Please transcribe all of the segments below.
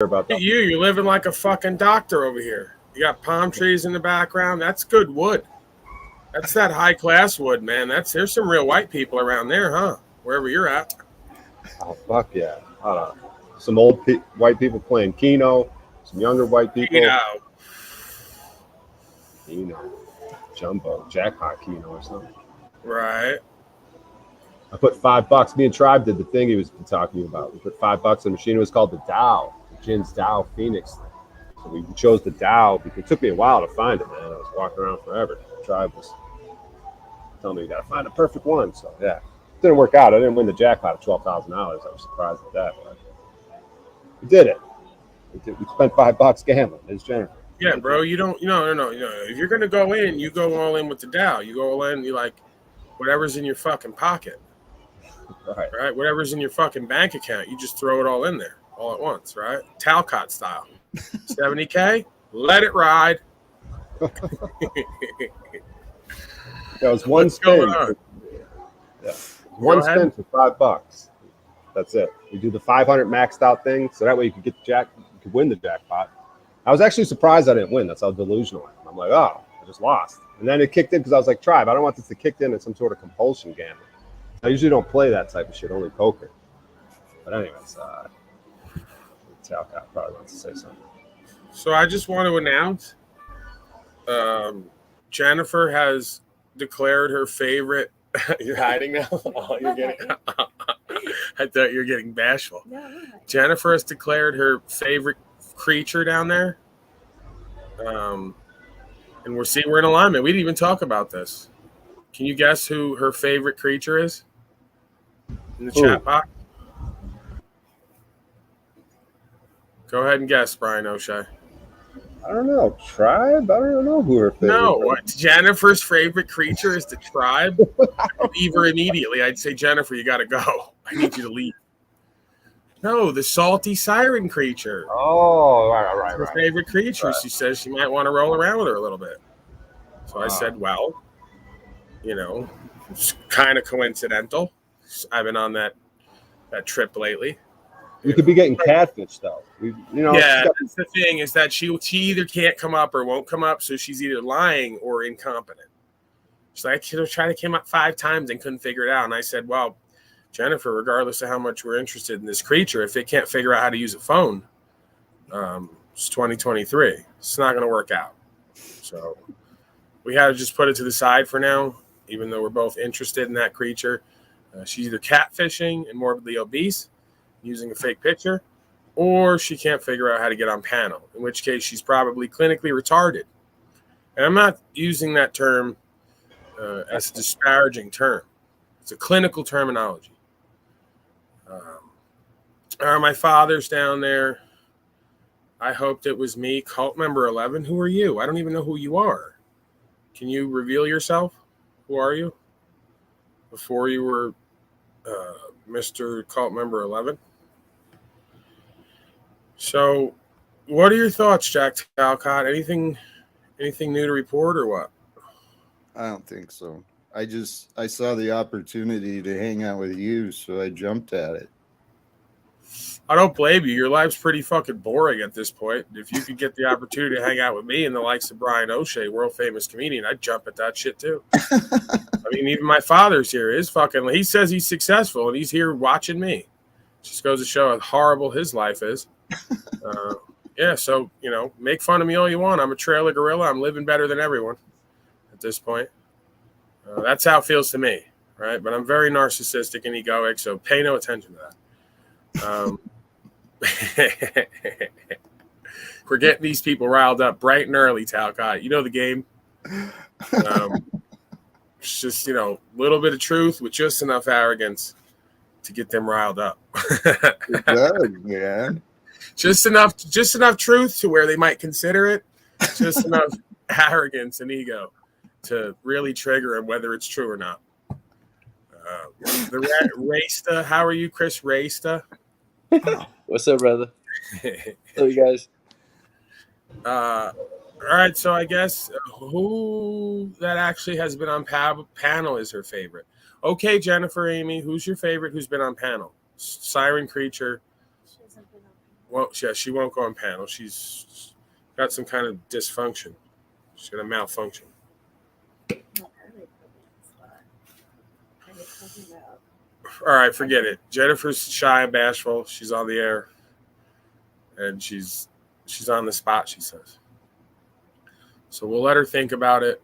about that. You're living like a fucking doctor over here. You got palm trees in the background. That's good wood. That's that high class wood, man. There's some real white people around there, huh? Wherever you're at. Oh fuck yeah! Some old white people playing Keno. Some younger white people. Keno, jumbo, jackpot Keno or something. Right. I put $5. Me and Tribe did the thing he was talking about. We put $5 in the machine. It was called the Dow, the Jin's Dow Phoenix thing. So we chose the Dow because it took me a while to find it, man. I was walking around forever. Tribe was telling me you got to find a perfect one. So yeah, it didn't work out. I didn't win the jackpot of $12,000. I was surprised at that, but we did it. We spent $5 gambling. It's Jennifer. Yeah, bro. You don't. No. If you're gonna go in, you go all in with the Dow. You go all in. You like whatever's in your fucking pocket. Right. Whatever's in your fucking bank account, you just throw it all in there all at once, right? Talcott style. 70K, let it ride. That was one spin. One spin for $5. That's it. We do the 500 maxed out thing, so that way you could get you could win the jackpot. I was actually surprised I didn't win. That's how delusional I am. I'm like, oh, I just lost. And then it kicked in because I was like, Tribe, I don't want this to kick in as some sort of compulsion gambling. I usually don't play that type of shit, only poker. But anyways, Talcott probably wants to say something. So I just want to announce Jennifer has declared her favorite. You're hiding now? Oh, you're getting. I thought you were getting bashful. No. Jennifer has declared her favorite creature down there. And we're in alignment. We didn't even talk about this. Can you guess who her favorite creature is? In the chat box. Go ahead and guess, Brian O'Shea. I don't know. Tribe? I don't know who her favorite is. Jennifer's favorite creature is the Tribe. I'd leave her immediately. I'd say, Jennifer, you got to go. I need you to leave. No, the salty siren creature. Oh, right. Her favorite creature. Right. She says she might want to roll around with her a little bit. So I said, well, it's kind of coincidental. I've been on that trip lately. You could be getting catfish though. Yeah, that's the thing is that she either can't come up or won't come up, so she's either lying or incompetent. She's like, tried to come up 5 times and couldn't figure it out. And I said, well, Jennifer, regardless of how much we're interested in this creature, if it can't figure out how to use a phone, it's 2023. It's not going to work out. So we had to just put it to the side for now, even though we're both interested in that creature. She's either catfishing and morbidly obese, using a fake picture, or she can't figure out how to get on panel, in which case she's probably clinically retarded. And I'm not using that term as a disparaging term. It's a clinical terminology. My father's down there. I hoped it was me. Cult member 11. Who are you? I don't even know who you are. Can you reveal yourself? Who are you? Before you were Mr. Cult member 11. So, what are your thoughts, Jack Talcott? Anything new to report or what? I don't think so. I saw the opportunity to hang out with you, so I jumped at it. I don't blame you. Your life's pretty fucking boring at this point. If you could get the opportunity to hang out with me and the likes of Brian O'Shea, world famous comedian, I'd jump at that shit too. I mean, even my father's here. He says he's successful and he's here watching me. Just goes to show how horrible his life is. Yeah, so, make fun of me all you want. I'm a trailer gorilla. I'm living better than everyone at this point. That's how it feels to me, right? But I'm very narcissistic and egoic, so pay no attention to that. We're getting these people riled up bright and early, Talcott. You know the game. It's just, a little bit of truth with just enough arrogance to get them riled up. It does, man. Just enough truth to where they might consider it. Just enough arrogance and ego to really trigger them, whether it's true or not. The Raysta, how are you, Chris Raysta? What's up, brother? Hello, you guys. All right, so I guess who that actually has been on panel is her favorite. Okay, Jennifer, Amy, who's your favorite who's been on panel? Siren Creature. Well, yeah, she won't go on panel. She's got some kind of dysfunction. She's got a malfunction. Not early for this, but I was talking about. All right, forget it. Jennifer's shy and bashful. She's on the air, and she's on the spot, she says. So we'll let her think about it.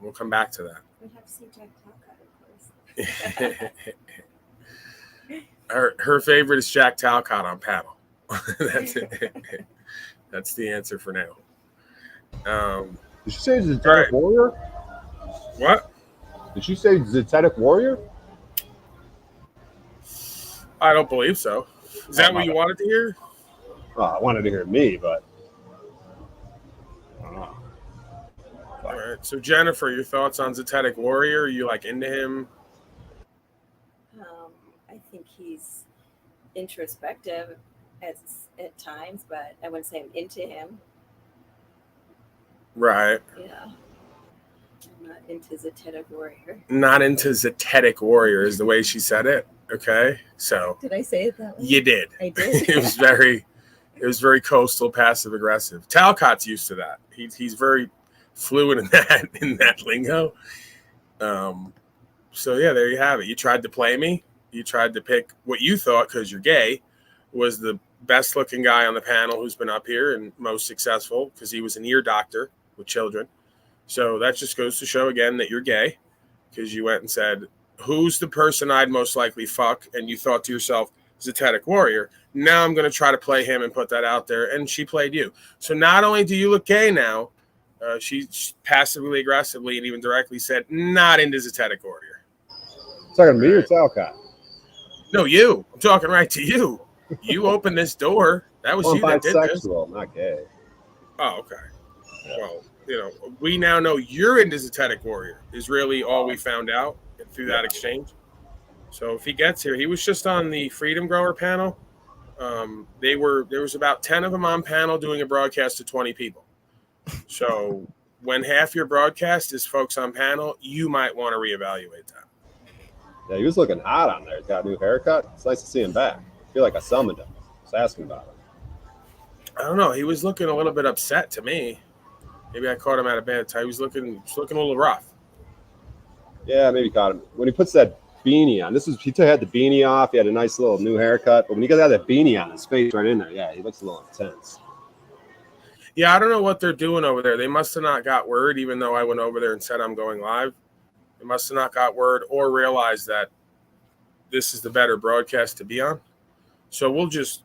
We'll come back to that. We'd have to see Jack Talcott, of course. Her favorite is Jack Talcott on paddle. That's it. That's the answer for now. Did she say Zetetic Warrior? What? Did she say Zetetic Warrior? I don't believe so. Is that what you wanted to hear? Well, I wanted to hear me, but I don't know. All right. So Jennifer, your thoughts on Zetetic Warrior? Are you like into him? I think he's introspective at times, but I wouldn't say I'm into him. Right. Yeah. I'm not into Zetetic Warrior. Not into Zetetic Warrior is the way she said it. Okay. So Did I say it that way? you did. I did. It was very coastal, passive aggressive. Talcott's used to that. He's very fluent in that lingo. So yeah, there you have it. You tried to play me. You tried to pick what you thought, because you're gay, was the best looking guy on the panel who's been up here and most successful, because he was an ear doctor with children. So that just goes to show again that you're gay, because you went and said, who's the person I'd most likely fuck? And you thought to yourself, Zetetic Warrior. Now I'm going to try to play him and put that out there. And she played you. So not only do you look gay now, she passively, aggressively, and even directly said, not into Zetetic Warrior. Talking to me or Talcott? No, you. I'm talking right to you. You opened this door. That was you that did this. Bisexual, not gay. Oh, okay. Yeah. Well, we now know you're into Zetetic Warrior is really all we found out through that exchange. So if he gets here, he was just on the Freedom Grower panel. There was about 10 of them on panel doing a broadcast to 20 people. So when half your broadcast is folks on panel, you might want to reevaluate that. Yeah, he was looking hot on there. He's got a new haircut. It's nice to see him back. I feel like I summoned him. Just asking about him. I don't know. He was looking a little bit upset to me. Maybe I caught him at a bad time. He was looking a little rough. Yeah, maybe caught him. When he puts that beanie on, he had the beanie off. He had a nice little new haircut. But when he got that beanie on, his face right in there, yeah, he looks a little intense. Yeah, I don't know what they're doing over there. They must have not got word, even though I went over there and said I'm going live. They must have not got word or realized that this is the better broadcast to be on. So we'll just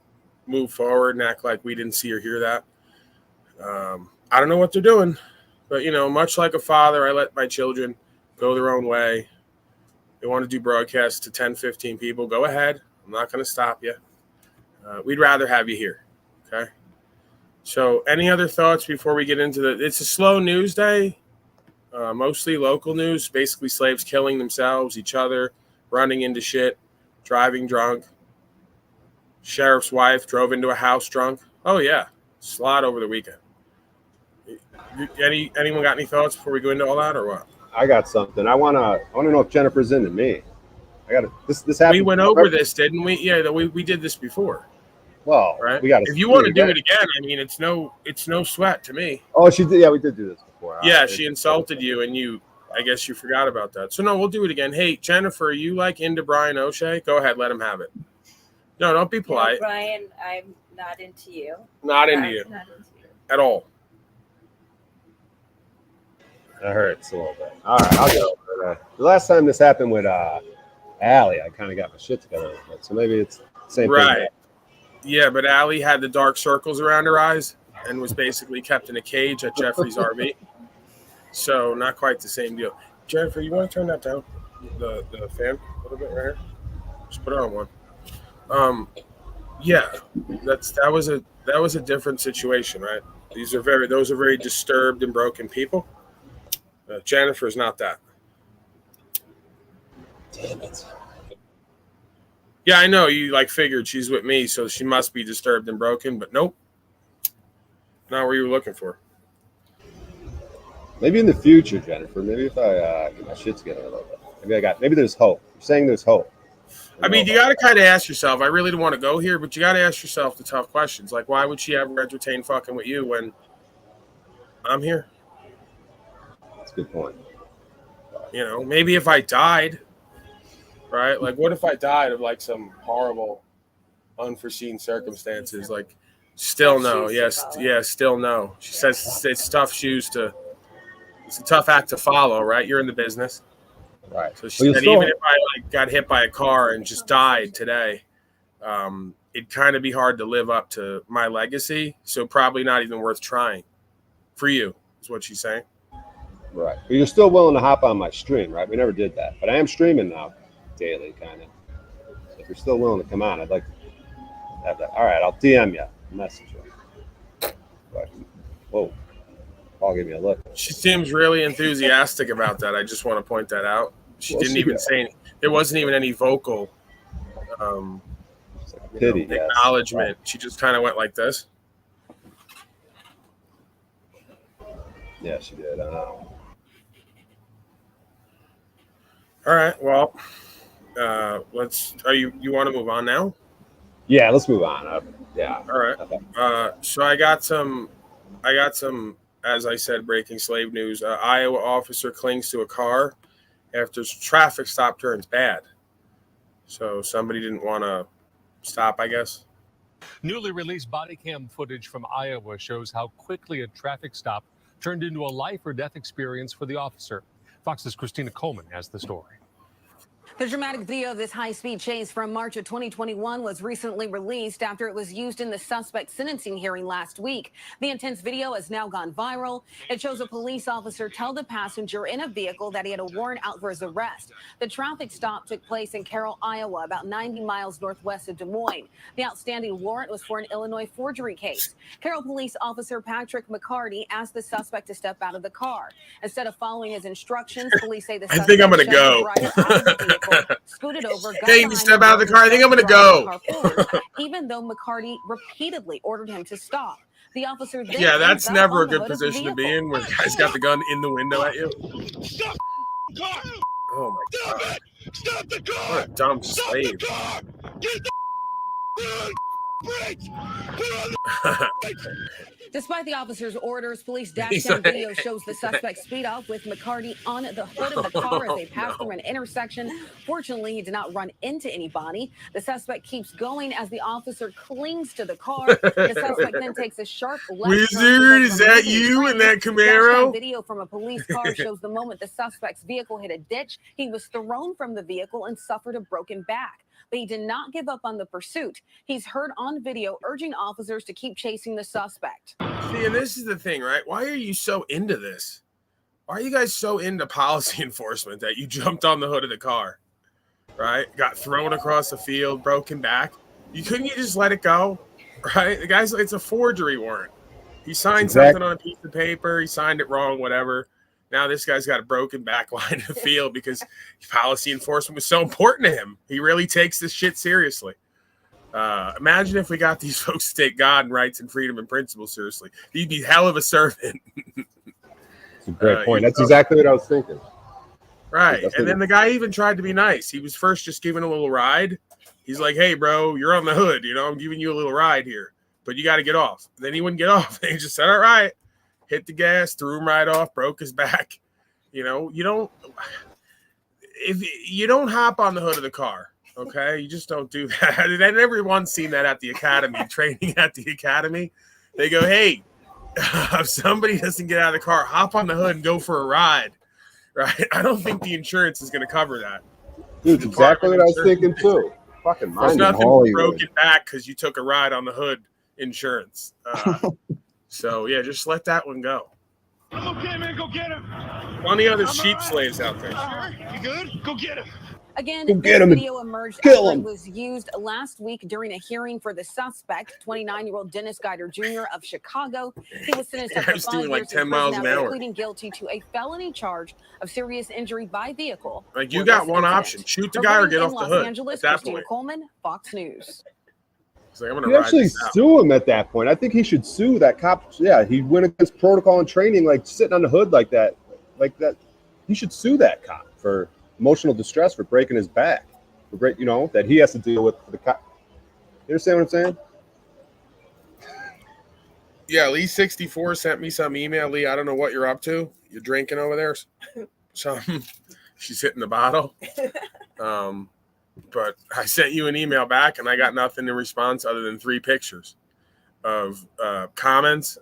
move forward and act like we didn't see or hear that. I don't know what they're doing, but, much like a father, I let my children go their own way. They want to do broadcasts to 10, 15 people. Go ahead. I'm not going to stop you. We'd rather have you here. Okay. So any other thoughts before we get into it's a slow news day. Mostly local news, basically slaves killing themselves, each other, running into shit, driving drunk. Sheriff's wife drove into a house drunk. Oh, yeah. Slot over the weekend. Anyone got any thoughts before we go into all that, or what? I got something. I wanna know if Jennifer's into me. This happened. We went over this, didn't we? Yeah, we did this before. Well, right. We got. If you want to do it again, I mean, it's no sweat to me. Oh, she did. Yeah, we did do this before. Yeah, she insulted you, and I guess you forgot about that. So no, we'll do it again. Hey, Jennifer, are you like into Brian O'Shea? Go ahead, let him have it. No, don't be polite. No, Brian, I'm not into you. Not into you at all. That hurts a little bit. All right, I'll go. The last time this happened with Allie, I kind of got my shit together a little bit. So maybe it's the same thing. Right. Yeah, but Allie had the dark circles around her eyes and was basically kept in a cage at Jeffrey's RV. So not quite the same deal. Jennifer, you want to turn that down? The fan a little bit right here? Just put it on one. Yeah, that was a different situation, right? Those are very disturbed and broken people. Jennifer's not that. Damn it. Yeah, I know you figured she's with me, so she must be disturbed and broken, but nope. Not what you were looking for. Maybe in the future, Jennifer. Maybe if I get my shit together a little bit. Maybe there's hope. You're saying there's hope. I mean, you got to kind of ask yourself. I really don't want to go here, but you got to ask yourself the tough questions. Like, why would she ever entertain fucking with you when I'm here? That's a good point. You know, maybe if I died, right? Like, what if I died of like some horrible, unforeseen circumstances? Like, still no. Yes, yeah, still no. She says it's tough shoes to. It's a tough act to follow, right? You're in the business. Right. So she said, even if I like got hit by a car and just died today, it'd kind of be hard to live up to my legacy. So probably not even worth trying for you, is what she's saying. Right. But you're still willing to hop on my stream, right? We never did that. But I am streaming now daily, kind of. So if you're still willing to come on, I'd like to have that. All right, I'll DM you. Message you. Whoa. Paul gave me a look. She seems really enthusiastic about that. I just want to point that out. She didn't even say there wasn't even any vocal acknowledgement. Right. She just kind of went like this. Yeah, she did. All right. Well, let's. Are you want to move on now? Yeah, let's move on. Yeah. All right. So I got some. As I said, breaking slave news. Iowa officer clings to a car after traffic stop turns bad. So somebody didn't want to stop, I guess. Newly released body cam footage from Iowa shows how quickly a traffic stop turned into a life or death experience for the officer. Fox's Christina Coleman has the story. The dramatic video of this high-speed chase from March of 2021 was recently released after it was used in the suspect's sentencing hearing last week. The intense video has now gone viral. It shows a police officer tell the passenger in a vehicle that he had a warrant out for his arrest. The traffic stop took place in Carroll, Iowa, about 90 miles northwest of Des Moines. The outstanding warrant was for an Illinois forgery case. Carroll police officer Patrick McCarty asked the suspect to step out of the car. Instead of following his instructions, police say the suspect I think I'm going to go. Scooted over. Hey, you step out of the car. I think I'm going to go. Even though McCarty repeatedly ordered him to stop. The officer then that's never a good position to be in when the guy's got the gun in the window at you. Stop the car! Oh my God. Stop the car! What a dumb slave. Get the brakes! Despite the officer's orders, police dashcam video shows the suspect speed off with McCarty on the hood of the car as they pass through an intersection. Fortunately, he did not run into anybody. The suspect keeps going as the officer clings to the car. The suspect then takes a sharp left. Wizard, is that you in that Camaro? Dashcam video from a police car shows the moment the suspect's vehicle hit a ditch. He was thrown from the vehicle and suffered a broken back. But he did not give up on the pursuit. He's heard on video urging officers to keep chasing the suspect. See, and this is the thing, right? Why are you so into this? Why are you guys so into policy enforcement that you jumped on the hood of the car, right? Got thrown across the field, broken back. Couldn't you just let it go, right? The guy's, it's a forgery warrant. He signed something on a piece of paper. He signed it wrong, whatever. Now this guy's got a broken back line in the field because policy enforcement was so important to him. He really takes this shit seriously. Imagine if we got these folks to take God and rights and freedom and principles seriously. He'd be hell of a servant. That's a great point. That's exactly what I was thinking. Right. And then the guy even tried to be nice. He was first just giving a little ride. He's like, hey, bro, you're on the hood. I'm giving you a little ride here, but you got to get off. Then he wouldn't get off. He just said, all right. Hit the gas, threw him right off, broke his back. You don't hop on the hood of the car, okay? You just don't do that. And everyone's seen that at the academy, training at the academy. They go, hey, if somebody doesn't get out of the car, hop on the hood and go for a ride, right? I don't think the insurance is going to cover that. Dude, exactly what I was thinking too. Fucking there's nothing broken back because you took a ride on the hood insurance. So, yeah, just let that one go. I'm okay, man. Go get him. Plenty other sheep slaves out there. You good? Go get him. Again, this video emerged after it was used last week during a hearing for the suspect, 29-year-old Dennis Guider Jr. of Chicago. He was sentenced to 5 years like 10 miles an hour, pleading guilty to a felony charge of serious injury by vehicle. Like, you got one option. Shoot the guy or get off the hood. Angeles, Christina Coleman, Fox News. Like, I'm you actually sue him at that point. I think he should sue that cop. Yeah, he went against protocol and training, like sitting on the hood like that. He should sue that cop for emotional distress for breaking his back. Great, that he has to deal with the cop. You understand what I'm saying? Yeah, Lee 64 sent me some email. Lee, I don't know what you're up to. You're drinking over there. She's hitting the bottle. But I sent you an email back, and I got nothing in response other than 3 pictures of comments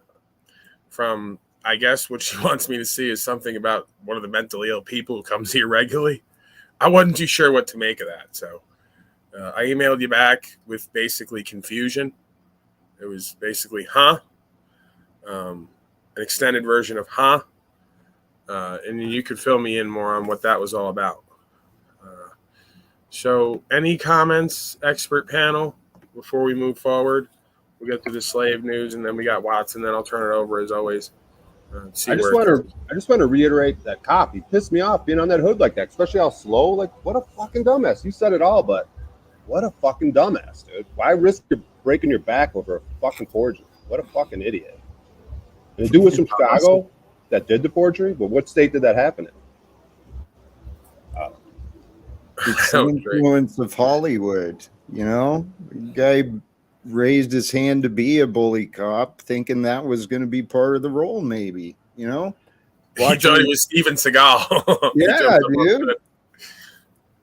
from, I guess what she wants me to see is something about one of the mentally ill people who comes here regularly. I wasn't too sure what to make of that, so I emailed you back with basically confusion. It was basically, huh? An extended version of huh? And you could fill me in more on what that was all about. So any comments, expert panel, before we move forward? We'll get to the slave news, and then we got Watson. Then I'll turn it over, as always. I just want to reiterate that cop. He pissed me off being on that hood like that, especially how slow. Like, what a fucking dumbass. You said it all, but what a fucking dumbass, dude. Why risk breaking your back over a fucking forgery? What a fucking idiot. And the dude was from Chicago that did the forgery, but what state did that happen in? It's the influence of Hollywood, The guy raised his hand to be a bully cop, thinking that was going to be part of the role, maybe, He thought it was Steven Seagal. Yeah, dude.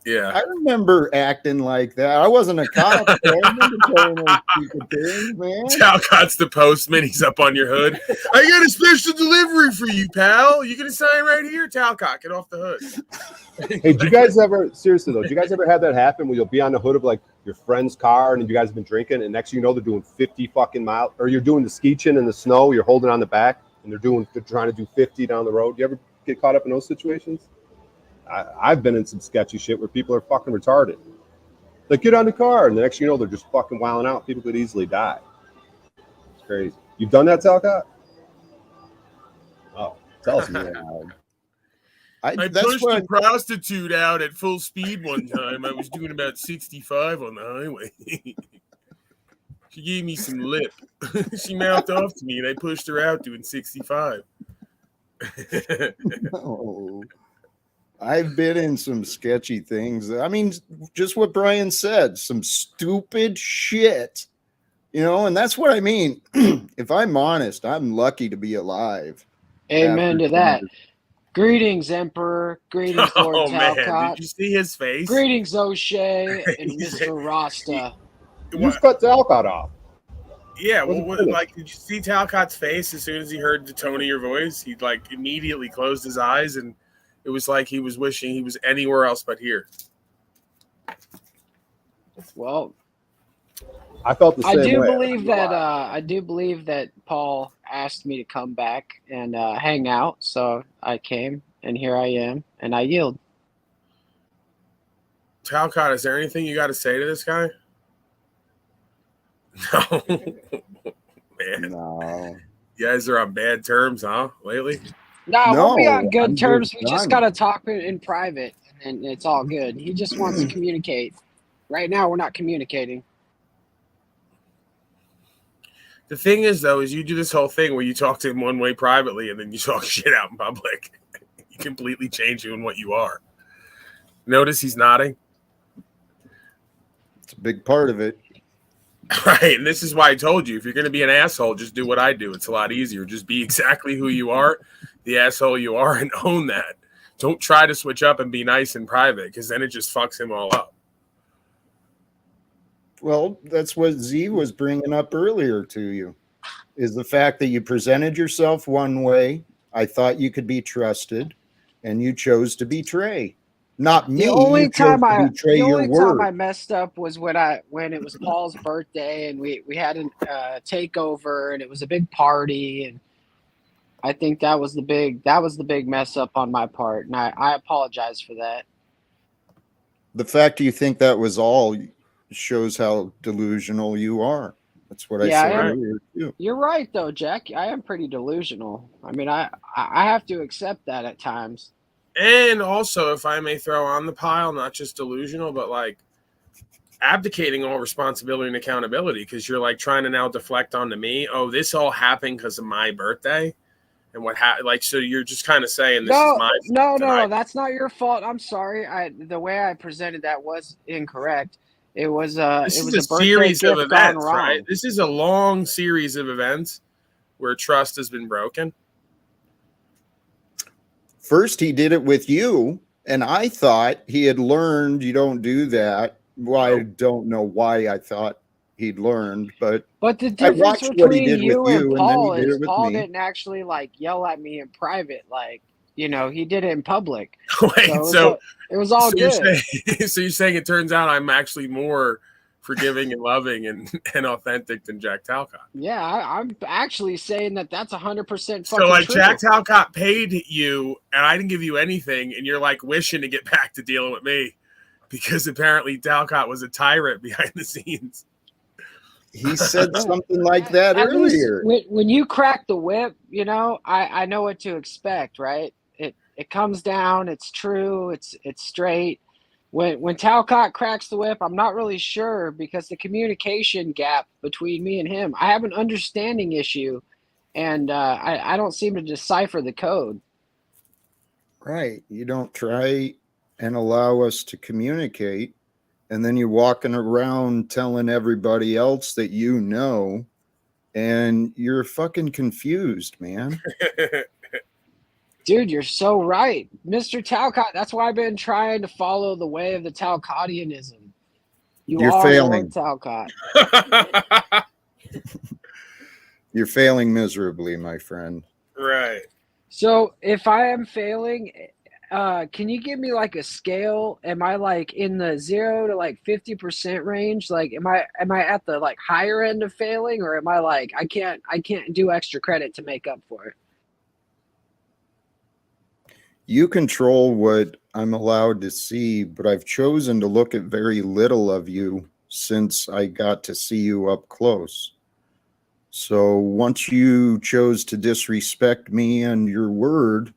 Yeah. I remember acting like that. I wasn't a cop. So I remember telling those stupid things, man. Talcott's the postman. He's up on your hood. I got a special delivery for you, pal. You gonna sign right here, Talcott? Get off the hood. Hey, do you guys ever, seriously though, do you guys ever have that happen where you'll be on the hood of like your friend's car and you guys have been drinking and next thing you know they're doing 50 fucking miles, or you're doing the ski chin in the snow, you're holding on the back and they're trying to do 50 down the road? Do you ever get caught up in those situations? I've been in some sketchy shit where people are fucking retarded. Like, get on the car, and the next thing you know, they're just fucking wilding out. People could easily die. It's crazy. You've done that, Talcott? Oh, tell us more. I pushed a prostitute out at full speed one time. I was doing about 65 on the highway. She gave me some lip. She mouthed off to me, and I pushed her out doing 65. No. I've been in some sketchy things. I mean, just what Brian said, some stupid shit, and that's what I mean. If I'm honest, I'm lucky to be alive. Amen to that. Greetings, Emperor. Greetings, Lord Talcott. Man. Did you see his face? Greetings, O'Shea and Mr. Rasta. You just cut Talcott off. Yeah, did you see Talcott's face as soon as he heard the tone of your voice? He immediately closed his eyes, and it was like he was wishing he was anywhere else but here. Well, I felt the same way. I do believe that Paul asked me to come back and hang out, so I came, and here I am, and I yield. Talcott, is there anything you got to say to this guy? No. Man. No. You guys are on bad terms, huh, lately? No, we'll be on good terms. We just got to talk in private, and it's all good. He just wants to communicate. Right now, we're not communicating. The thing is, though, is you do this whole thing where you talk to him one way privately, and then you talk shit out in public. You completely change who and what you are. Notice he's nodding? It's a big part of it. Right, and this is why I told you, if you're going to be an asshole, just do what I do. It's a lot easier. Just be exactly who you are, the asshole you are, and own that. Don't try to switch up and be nice in private, because then it just fucks him all up. Well, that's what Z was bringing up earlier to you, is the fact that you presented yourself one way. I thought you could be trusted, and you chose to betray. Not me. The only time word. I messed up was when it was Paul's birthday and we had a takeover and it was a big party, and I think that was the big mess up on my part, and I apologize for that. The fact you think that was all shows how delusional you are. That's what I said earlier too. You're right though, Jack. I am pretty delusional. I mean, I have to accept that at times. And also, if I may throw on the pile, not just delusional, but like abdicating all responsibility and accountability, because you're like trying to now deflect onto me. Oh, this all happened because of my birthday. and what like, so you're just kind of saying this is No, my no, that's not your fault. I'm sorry. The way I presented that was incorrect. It was This it is was a a birthday series of gift gone events, wrong. right? This is a long series of events where trust has been broken. First, he did it with you, and I thought he had learned you don't do that. Well, I don't know why I thought he'd learned, but the I difference watched what he between did you with and you, and then he Paul did is it with Paul me. didn't actually like yell at me in private, like, you know, he did it in public. Wait, so it was all good. So you're saying it turns out I'm actually more forgiving and loving and authentic than Jack Talcott. Yeah, I'm actually saying that's 100% fucking So like true. Jack Talcott paid you and I didn't give you anything, and you're like wishing to get back to dealing with me because apparently Talcott was a tyrant behind the scenes. He said something like that earlier. When you crack the whip, you know, I know what to expect, right? It comes down, it's true, it's straight. When Talcott cracks the whip, I'm not really sure because the communication gap between me and him, I have an understanding issue, and I don't seem to decipher the code. Right. You don't try and allow us to communicate, and then you're walking around telling everybody else that you know, and you're fucking confused, man. Dude, you're so right. Mr. Talcott, that's why I've been trying to follow the way of the Talcottianism. You're are failing. Lord Talcott. You're failing miserably, my friend. Right. So if I am failing, can you give me like a scale? Am I like in the 0 to like 50% range? Like am I at the like higher end of failing, or am I like I can't do extra credit to make up for it? You control what I'm allowed to see, but I've chosen to look at very little of you since I got to see you up close. So once you chose to disrespect me and your word,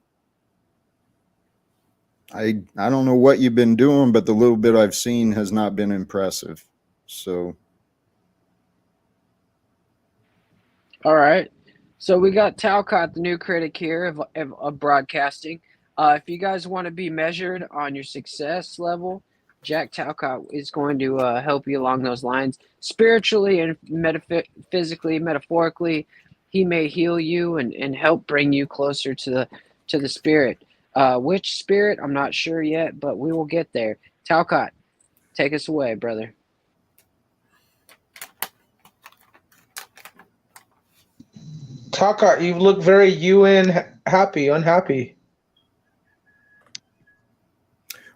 I don't know what you've been doing, but the little bit I've seen has not been impressive. So. All right. So we got Talcott, the new critic here of broadcasting. If you guys want to be measured on your success level, Jack Talcott is going to help you along those lines. Spiritually and metaphysically, metaphorically, he may heal you and help bring you closer to the spirit. Which spirit, I'm not sure yet, but we will get there. Talcott, take us away, brother. Talcott, you look very unhappy.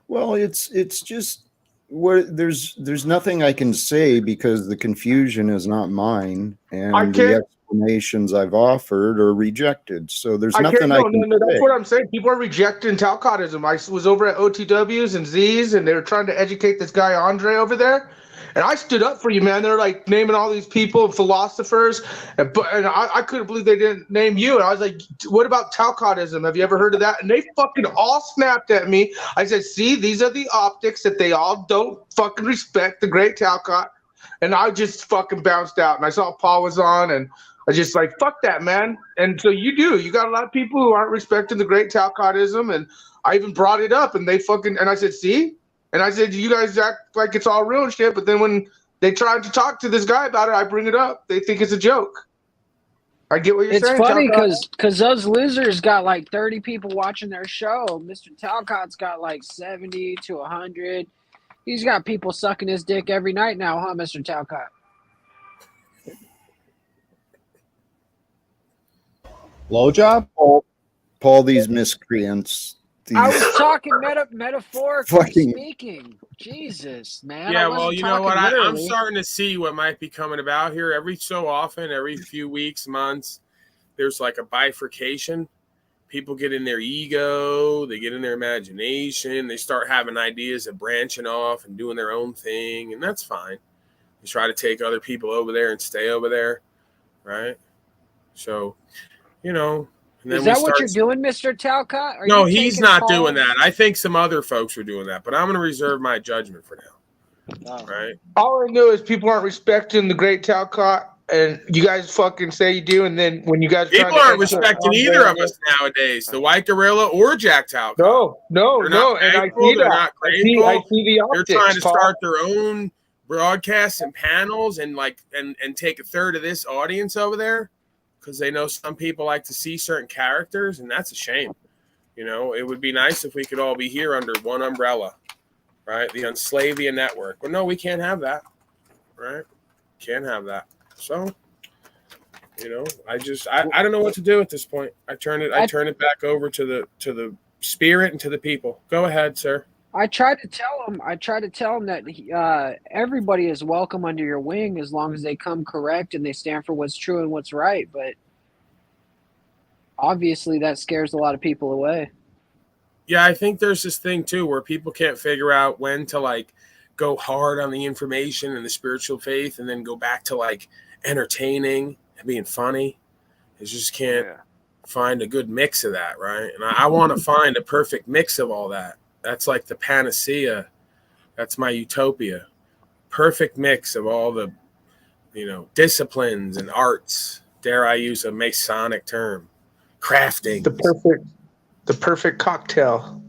Well, it's just what there's nothing I can say because the confusion is not mine, and the explanations I've offered are rejected. So there's nothing I can say. No, that's what I'm saying. People are rejecting Talcottism. I was over at OTWs and Z's, and they were trying to educate this guy Andre over there. And I stood up for you, man. They're like naming all these people and philosophers, and I couldn't believe they didn't name you. And I was like, "What about Talcottism? Have you ever heard of that?" And they fucking all snapped at me. I said, "See, these are the optics that they all don't fucking respect the great Talcott." And I just fucking bounced out. And I saw Paul was on, and I just like, "Fuck that, man." And so you got a lot of people who aren't respecting the great Talcottism, and I even brought it up, and they fucking and I said, "See." And I said, you guys act like it's all real and shit, but then when they try to talk to this guy about it, I bring it up. They think it's a joke. I get what you're saying. It's funny because those losers got like 30 people watching their show. Mr. Talcott's got like 70 to 100. He's got people sucking his dick every night now, huh, Mr. Talcott? Blowjob? Paul, these miscreants. I was talking metaphorically speaking. Jesus, man. Yeah, well, you know what? I'm starting to see what might be coming about here. Every so often, every few weeks, months, there's like a bifurcation. People get in their ego, they get in their imagination, they start having ideas of branching off and doing their own thing, and that's fine. You try to take other people over there and stay over there, right? So, you know. Is that what you're doing, Mr. Talcott? No, he's not doing that. I think some other folks are doing that, but I'm going to reserve my judgment for now. Right? All I know is people aren't respecting the great Talcott, and you guys fucking say you do, and then when you guys try People to aren't educate respecting Andre- either of us nowadays. The White Gorilla or Jack Talcott. No, They're not and I thankful, see they're that. not I see grateful. the They're optics, trying to Paul. start their own broadcasts and panels and and take a third of this audience over there because they know some people like to see certain characters, and that's a shame. You know, it would be nice if we could all be here under one umbrella, right? The Unslavia Network. But no, we can't have that, right? Can't have that. So, you know, I don't know what to do at this point. I turn it back over to the spirit and to the people. Go ahead, sir. I tried to tell him that everybody is welcome under your wing as long as they come correct and they stand for what's true and what's right. But obviously, that scares a lot of people away. Yeah, I think there's this thing too where people can't figure out when to like go hard on the information and the spiritual faith, and then go back to like entertaining and being funny. They just can't find a good mix of that, right? And I want to find a perfect mix of all that. That's like the panacea. That's my utopia. Perfect mix of all the, you know, disciplines and arts. Dare I use a Masonic term? Crafting. The perfect cocktail.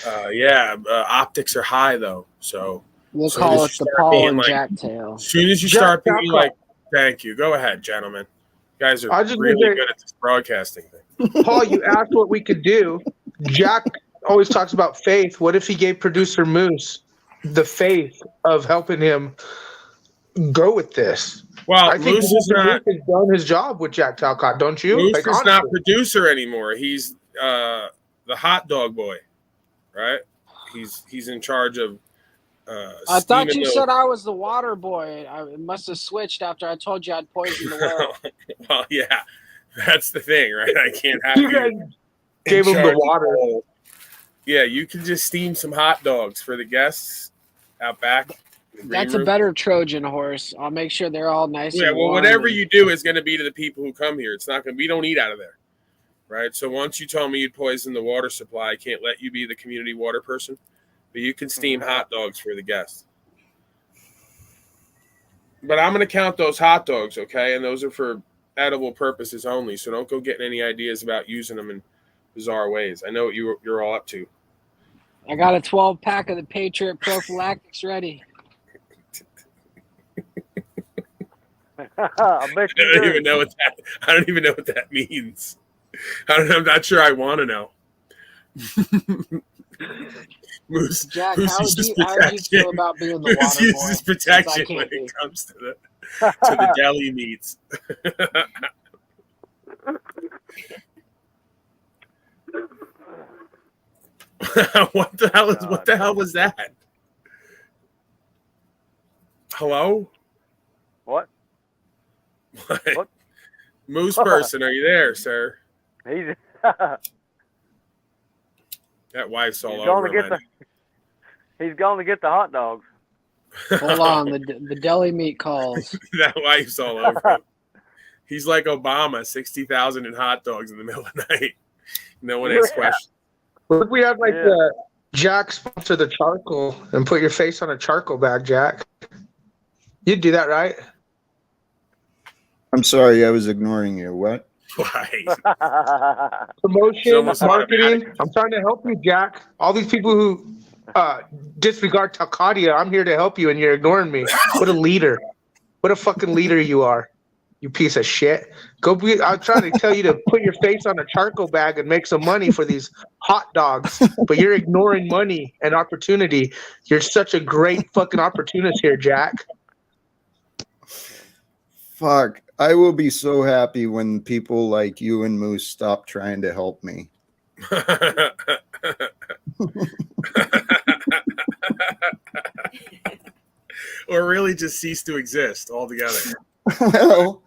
Optics are high though, so we'll call it the Paul and Jack tail. As soon as you start being like, thank you. Go ahead, gentlemen. You guys are really good at this broadcasting thing. Paul, you asked what we could do. Jack always talks about faith. What if he gave producer Moose the faith of helping him go with this? Well, I think Moose has done his job with Jack Talcott, don't you? Moose is not producer anymore. He's the hot dog boy, right? He's in charge of. I thought you said I was the water boy. I must have switched after I told you I'd poison the well. Well, yeah, that's the thing, right? I can't have you guys gave him the water. Yeah, you can just steam some hot dogs for the guests out back. That's a better Trojan horse. I'll make sure they're all nice. Yeah, and well, warm whatever you do is going to be to the people who come here. It's not going to. We don't eat out of there, right? So once you told me you'd poison the water supply, I can't let you be the community water person, but you can steam hot dogs for the guests. But I'm going to count those hot dogs, okay? And those are for edible purposes only. So don't go getting any ideas about using them in bizarre ways. I know what you're all up to. I got a 12-pack of the Patriot prophylactics ready. I don't even know what that means. I'm not sure I want to know. Moose, Jack, Moose how would you feel about being the water boy? Moose uses protection when it comes to the deli meats. What the hell was that? Hello? What? What? Moose person, are you there, sir? He's that wife's all over him. He's going to get the hot dogs. Hold on, the deli meat calls. That wife's all over him. He's like Obama, 60,000 in hot dogs in the middle of the night. No one asks questions. What if we had Jack sponsor the charcoal and put your face on a charcoal bag, Jack? You'd do that, right? I'm sorry, I was ignoring you. What? Why? Promotion, marketing. I'm trying to help you, Jack. All these people who disregard Talcottia, I'm here to help you, and you're ignoring me. What a leader. What a fucking leader you are. You piece of shit. I'm trying to tell you to put your face on a charcoal bag and make some money for these hot dogs, but you're ignoring money and opportunity. You're such a great fucking opportunist here, Jack. Fuck. I will be so happy when people like you and Moose stop trying to help me. Or really just cease to exist altogether. Well,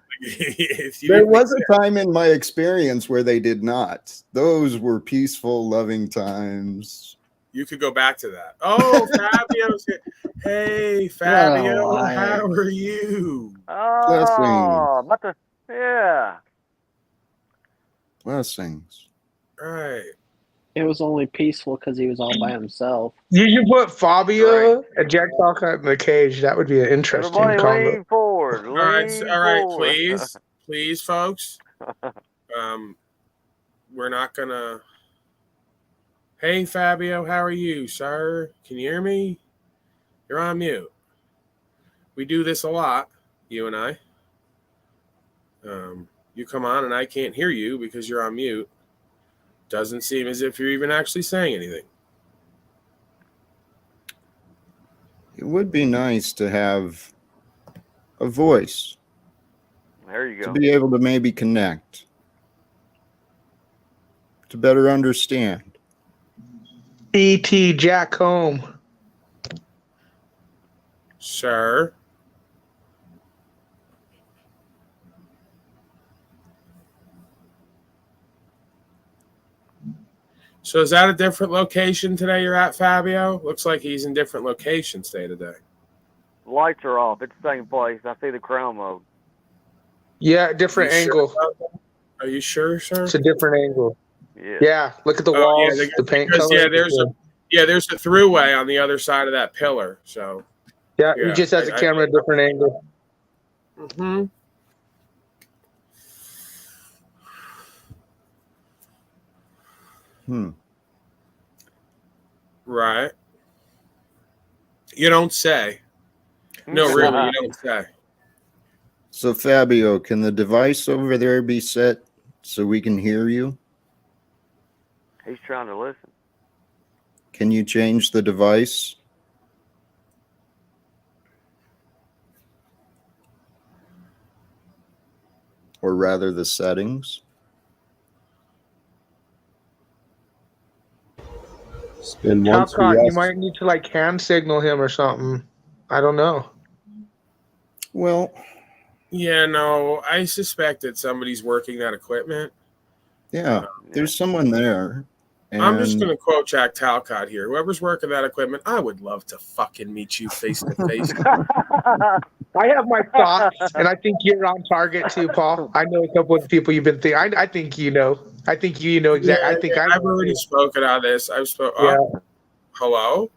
there was a time in my experience where they did not. Those were peaceful, loving times. You could go back to that. Oh, Fabio's here. Hey, Fabio, how are you? Oh, Blessings. Right. It was only peaceful because he was all by himself. You should put Fabio and Jack Talcott in the cage. That would be an interesting Everybody combo. lean forward. forward. Lean all right, forward. please, folks. We're not gonna. Hey, Fabio, how are you, sir? Can you hear me? You're on mute. We do this a lot, you and I. You come on and I can't hear you because you're on mute. Doesn't seem as if you're even actually saying anything. It would be nice to have a voice. There you go. To be able to maybe connect. To better understand. E.T. Jack home. Sir. So is that a different location today you're at, Fabio? Looks like he's in different locations today. Lights are off. It's the same place. I see the crown mode. Yeah, different angle. Are you sure, sir? It's a different angle. Yeah. Yeah, look at the walls, the paint color. There's a throughway on the other side of that pillar. So yeah, he just has a camera at a different angle. Mm-hmm. Right. You don't say. No, really, you don't say. So, Fabio, can the device over there be set so we can hear you? He's trying to listen. Can you change the device? Or rather, the settings? Spin once for Talcott, yes. you might need to like hand signal him or something. I don't know. Well, yeah, no, I suspect that somebody's working that equipment. Yeah, there's someone there. And I'm just going to quote Jack Talcott here. Whoever's working that equipment, I would love to fucking meet you face to face. I have my thoughts, and I think you're on target too, Paul. I know a couple of people you've been thinking. I think you know. I think you know exactly. Yeah, I've already spoken on this. I've spoken. Yeah. Hello?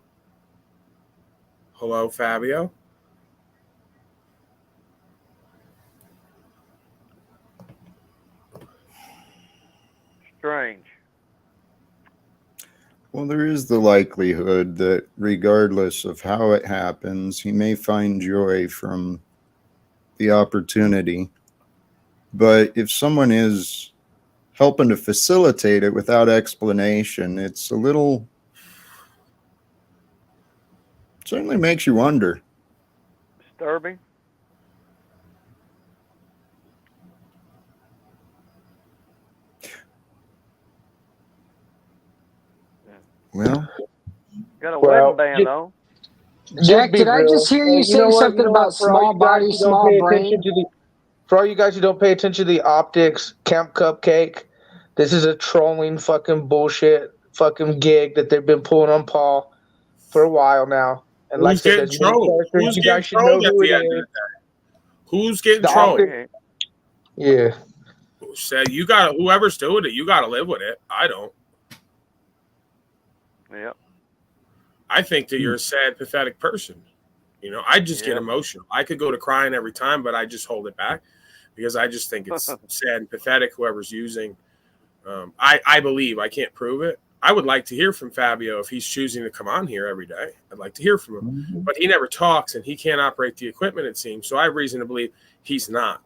Hello, Fabio? Strange. Well, there is the likelihood that regardless of how it happens, he may find joy from the opportunity. But if someone is helping to facilitate it without explanation, it's a little, certainly makes you wonder. Disturbing. Well, got a wedding band though. Jack, did I just hear you say something about small body, small brain? For all you guys who don't pay attention to the optics, Camp Cupcake, this is a trolling fucking bullshit fucking gig that they've been pulling on Paul for a while now. And like I said, there's no characters. You guys should know who it is. Who's getting trolled? Yeah. Said you got whoever's doing it, you got to live with it. I don't. Yep. I think that you're a sad, pathetic person. You know, I just get emotional. I could go to crying every time, but I just hold it back because I just think it's sad and pathetic. Whoever's using, I believe, I can't prove it. I would like to hear from Fabio if he's choosing to come on here every day. I'd like to hear from him, but he never talks and he can't operate the equipment, it seems. So I have reason to believe he's not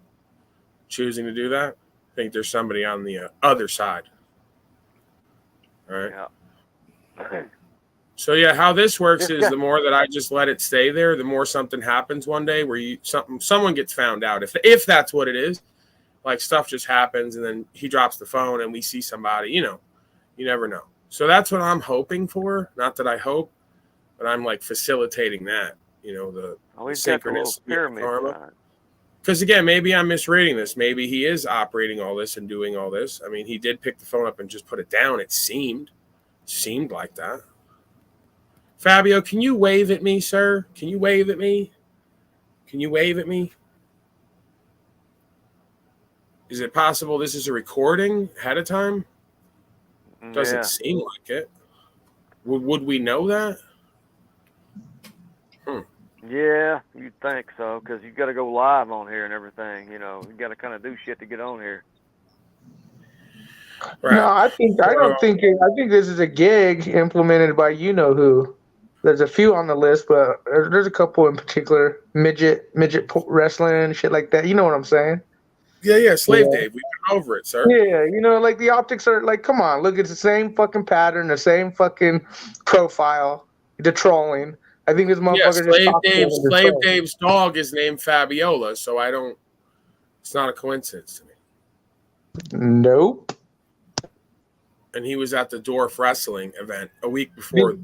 choosing to do that. I think there's somebody on the other side. All right. Yeah. So yeah, how this works is the more that I just let it stay there, the more something happens one day where someone gets found out. If that's what it is, like stuff just happens and then he drops the phone and we see somebody, you know, you never know. So that's what I'm hoping for. Not that I hope, but I'm like facilitating that, you know, the synchronous karma. Because again, maybe I'm misreading this. Maybe he is operating all this and doing all this. I mean, he did pick the phone up and just put it down. It seemed like that. Fabio, can you wave at me, sir? Can you wave at me? Can you wave at me? Is it possible this is a recording ahead of time? Doesn't seem like it. Would we know that? Yeah, you'd think so, because you got to go live on here and everything. You know, you got to kind of do shit to get on here. Right. No, I don't think I think this is a gig implemented by you know who. There's a few on the list, but there's a couple in particular. Midget wrestling, shit like that. You know what I'm saying? Yeah, Slave Yeah. Dave. We've been over it, sir. Yeah, you know, like the optics are like, come on, look, it's the same fucking pattern, the same fucking profile, the trolling. I think this Yeah, motherfucker just talks to him and they're Slave trolling. Dave's dog is named Fabiola, so I don't. It's not a coincidence to me. Nope. And he was at the Dwarf Wrestling event a week before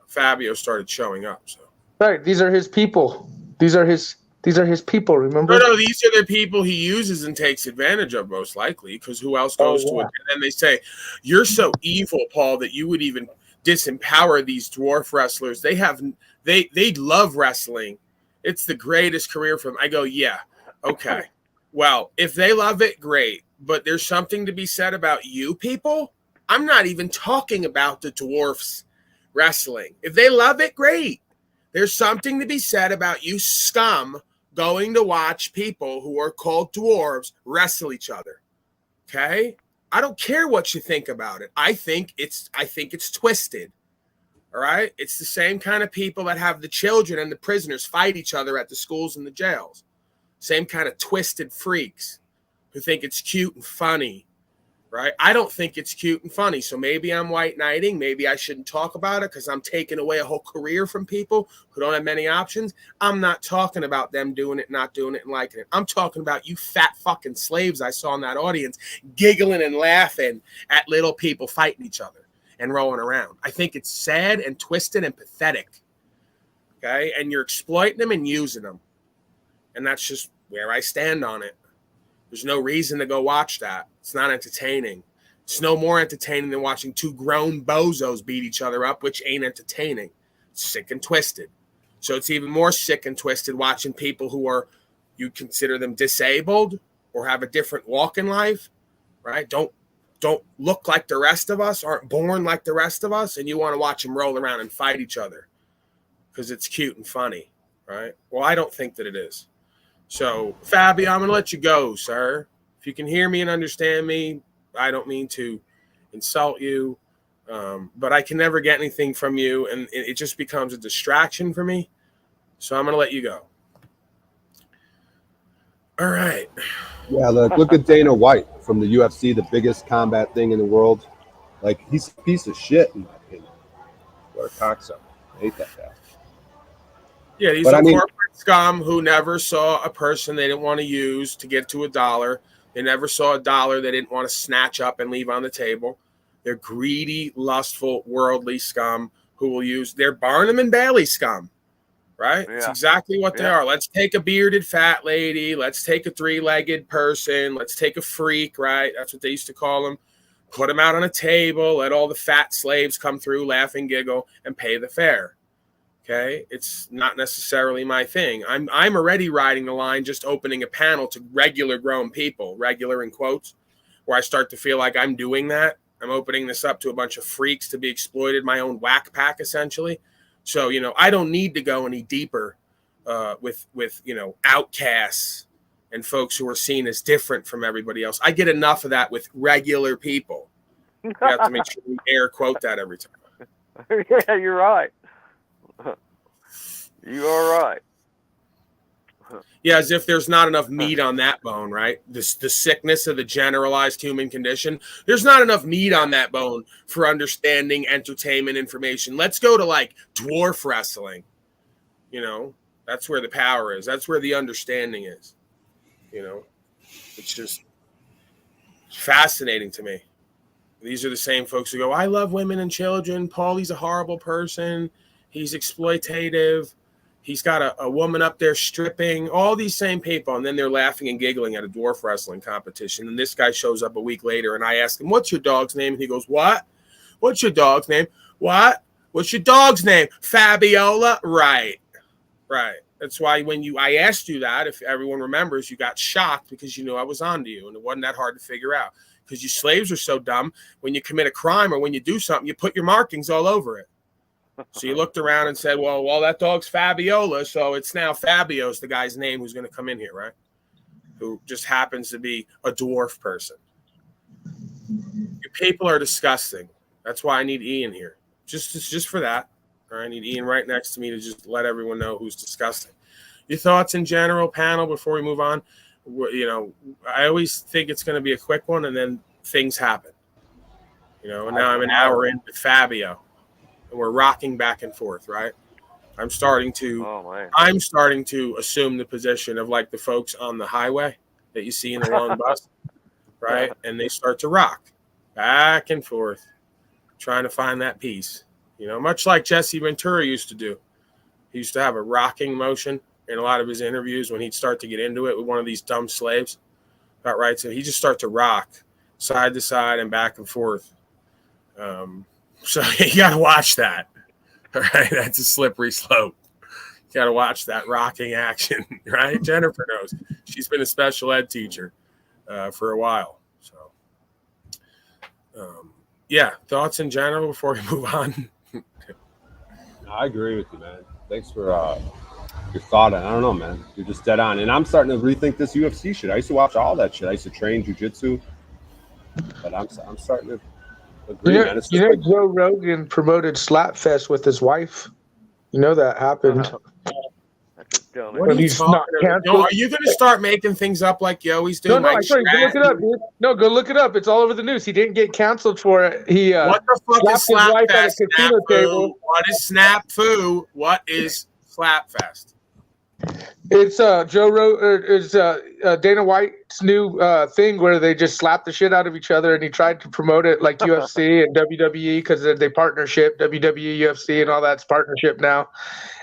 Fabio started showing up. So Right, these are his people. These are his people. Remember? no, these are the people he uses and takes advantage of most likely. Because who else goes to it? And then they say, "You're so evil, Paul, that you would even disempower these dwarf wrestlers. They love wrestling. It's the greatest career for them." I go, "Yeah, okay. Well, if they love it, great. But there's something to be said about you people. I'm not even talking about the dwarfs wrestling. If they love it, great. There's something to be said about you scum going to watch people who are called dwarves wrestle each other. Okay? I don't care what you think about it. I think it's twisted. All right? It's the same kind of people that have the children and the prisoners fight each other at the schools and the jails. Same kind of twisted freaks who think it's cute and funny. Right? I don't think it's cute and funny. So maybe I'm white knighting. Maybe I shouldn't talk about it because I'm taking away a whole career from people who don't have many options. I'm not talking about them doing it, not doing it, and liking it. I'm talking about you fat fucking slaves I saw in that audience giggling and laughing at little people fighting each other and rolling around. I think it's sad and twisted and pathetic. Okay? And you're exploiting them and using them. And that's just where I stand on it. There's no reason to go watch that. It's not entertaining. It's no more entertaining than watching two grown bozos beat each other up, which ain't entertaining. It's sick and twisted. So it's even more sick and twisted watching people who are, you consider them disabled or have a different walk in life, right? Don't look like the rest of us, aren't born like the rest of us, and you want to watch them roll around and fight each other because it's cute and funny, right? Well, I don't think that it is. So, Fabio, I'm going to let you go, sir. If you can hear me and understand me, I don't mean to insult you, but I can never get anything from you, and it just becomes a distraction for me. So I'm going to let you go. All right. Yeah, look at Dana White from the UFC, the biggest combat thing in the world. Like, he's a piece of shit, in my opinion. What a cocksucker. I hate that guy. Yeah, these are corporate scum who never saw a person they didn't want to use to get to $1. They never saw $1 they didn't want to snatch up and leave on the table. They're greedy, lustful, worldly scum who will use their Barnum and Bailey scum, right? Yeah. It's exactly what they are. Let's take a bearded fat lady. Let's take a 3-legged person. Let's take a freak, right? That's what they used to call them. Put them out on a table. Let all the fat slaves come through, laugh and giggle, and pay the fare. Okay, it's not necessarily my thing. I'm already riding the line, just opening a panel to regular grown people, regular in quotes, where I start to feel like I'm doing that. I'm opening this up to a bunch of freaks to be exploited, my own whack pack, essentially. So, I don't need to go any deeper with outcasts and folks who are seen as different from everybody else. I get enough of that with regular people. You have to make sure we air quote that every time. Yeah, you're right. You are right. Yeah, as if there's not enough meat on that bone, right? The sickness of the generalized human condition. There's not enough meat on that bone for understanding entertainment information. Let's go to like dwarf wrestling. That's where the power is. That's where the understanding is. It's just fascinating to me. These are the same folks who go, I love women and children. Paulie's a horrible person. He's exploitative. He's got a woman up there stripping, all these same people. And then they're laughing and giggling at a dwarf wrestling competition. And this guy shows up a week later and I ask him, what's your dog's name? And he goes, what? What's your dog's name? What? What's your dog's name? Fabiola? Right. That's why when I asked you that, if everyone remembers, you got shocked because you knew I was onto you. And it wasn't that hard to figure out because you slaves are so dumb. When you commit a crime or when you do something, you put your markings all over it. So you looked around and said, well, that dog's Fabiola, so it's now Fabio's the guy's name who's going to come in here, right? Who just happens to be a dwarf person. Your people are disgusting. That's why I need Ian here. Just for that. All right, I need Ian right next to me to just let everyone know who's disgusting. Your thoughts in general, panel, before we move on? You know, I always think it's going to be a quick one, and then things happen. You know, and now I'm an hour in with Fabio, and we're rocking back and forth, right? I'm starting to assume the position of like the folks on the highway that you see in the long bus, right? And they start to rock back and forth, trying to find that peace. You know, much like Jesse Ventura used to do. He used to have a rocking motion in a lot of his interviews when he'd start to get into it with one of these dumb slaves. About right, so he just start to rock side to side and back and forth. So you got to watch that. All right, that's a slippery slope. You got to watch that rocking action, right? Jennifer knows. She's been a special ed teacher for a while. So, yeah, thoughts in general before we move on? I agree with you, man. Thanks for your thought. I don't know, man. You're just dead on. And I'm starting to rethink this UFC shit. I used to watch all that shit. I used to train jiu-jitsu. But I'm starting to agree, man. It's just like, Joe Rogan promoted Slapfest with his wife. You know that happened. What are you talking about? No, are you going to start making things up like Yowe's doing? No, I sorry, go look it up, dude. No, go look it up. It's all over the news. He didn't get canceled for it. He what the fuck is slapped his wife at a casino table. What is Snap-Fu? What is Slapfest? It's Dana White's new thing where they just slap the shit out of each other, and he tried to promote it like UFC and WWE because they partnership, WWE, UFC, and all that's partnership now.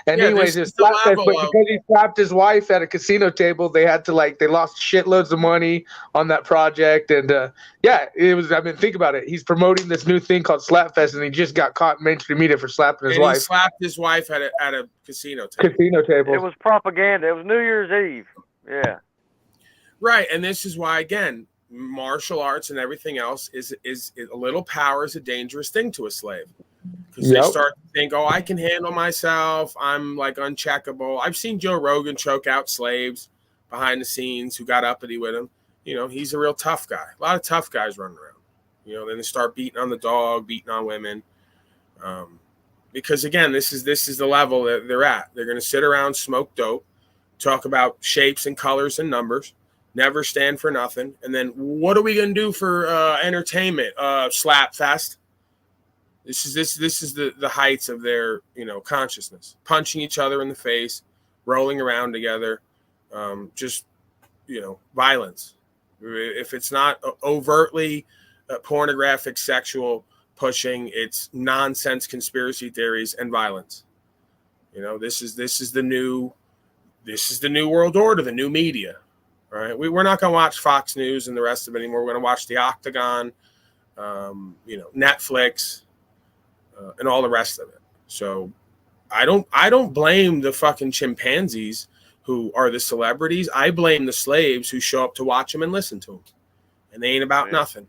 And yeah, anyways, it's Slapfest, but because he slapped his wife at a casino table, they had to they lost shitloads of money on that project. And yeah, it was. I mean, think about it. He's promoting this new thing called Slapfest, and he just got caught in mainstream media for slapping his wife. He slapped his wife at a casino table. It was propaganda. It was New Year's Eve. Yeah. Right, and this is why again, martial arts and everything else is a little power is a dangerous thing to a slave. Because they start to think, oh, I can handle myself. I'm like uncheckable. I've seen Joe Rogan choke out slaves behind the scenes who got uppity with him. You know, he's a real tough guy. A lot of tough guys running around. You know, then they start beating on the dog, beating on women. Because again, this is the level that they're at. They're going to sit around, smoke dope, talk about shapes and colors and numbers, never stand for nothing. And then what are we going to do for entertainment? Slapfest. This is the heights of their, consciousness. Punching each other in the face, rolling around together, violence. If it's not overtly pornographic, sexual pushing, it's nonsense conspiracy theories and violence. This is the new world order, the new media. Right? We're not going to watch Fox News and the rest of it anymore. We're going to watch the Octagon, Netflix. And all the rest of it. So I don't blame the fucking chimpanzees who are the celebrities. I blame the slaves who show up to watch them and listen to them. And they ain't about nothing.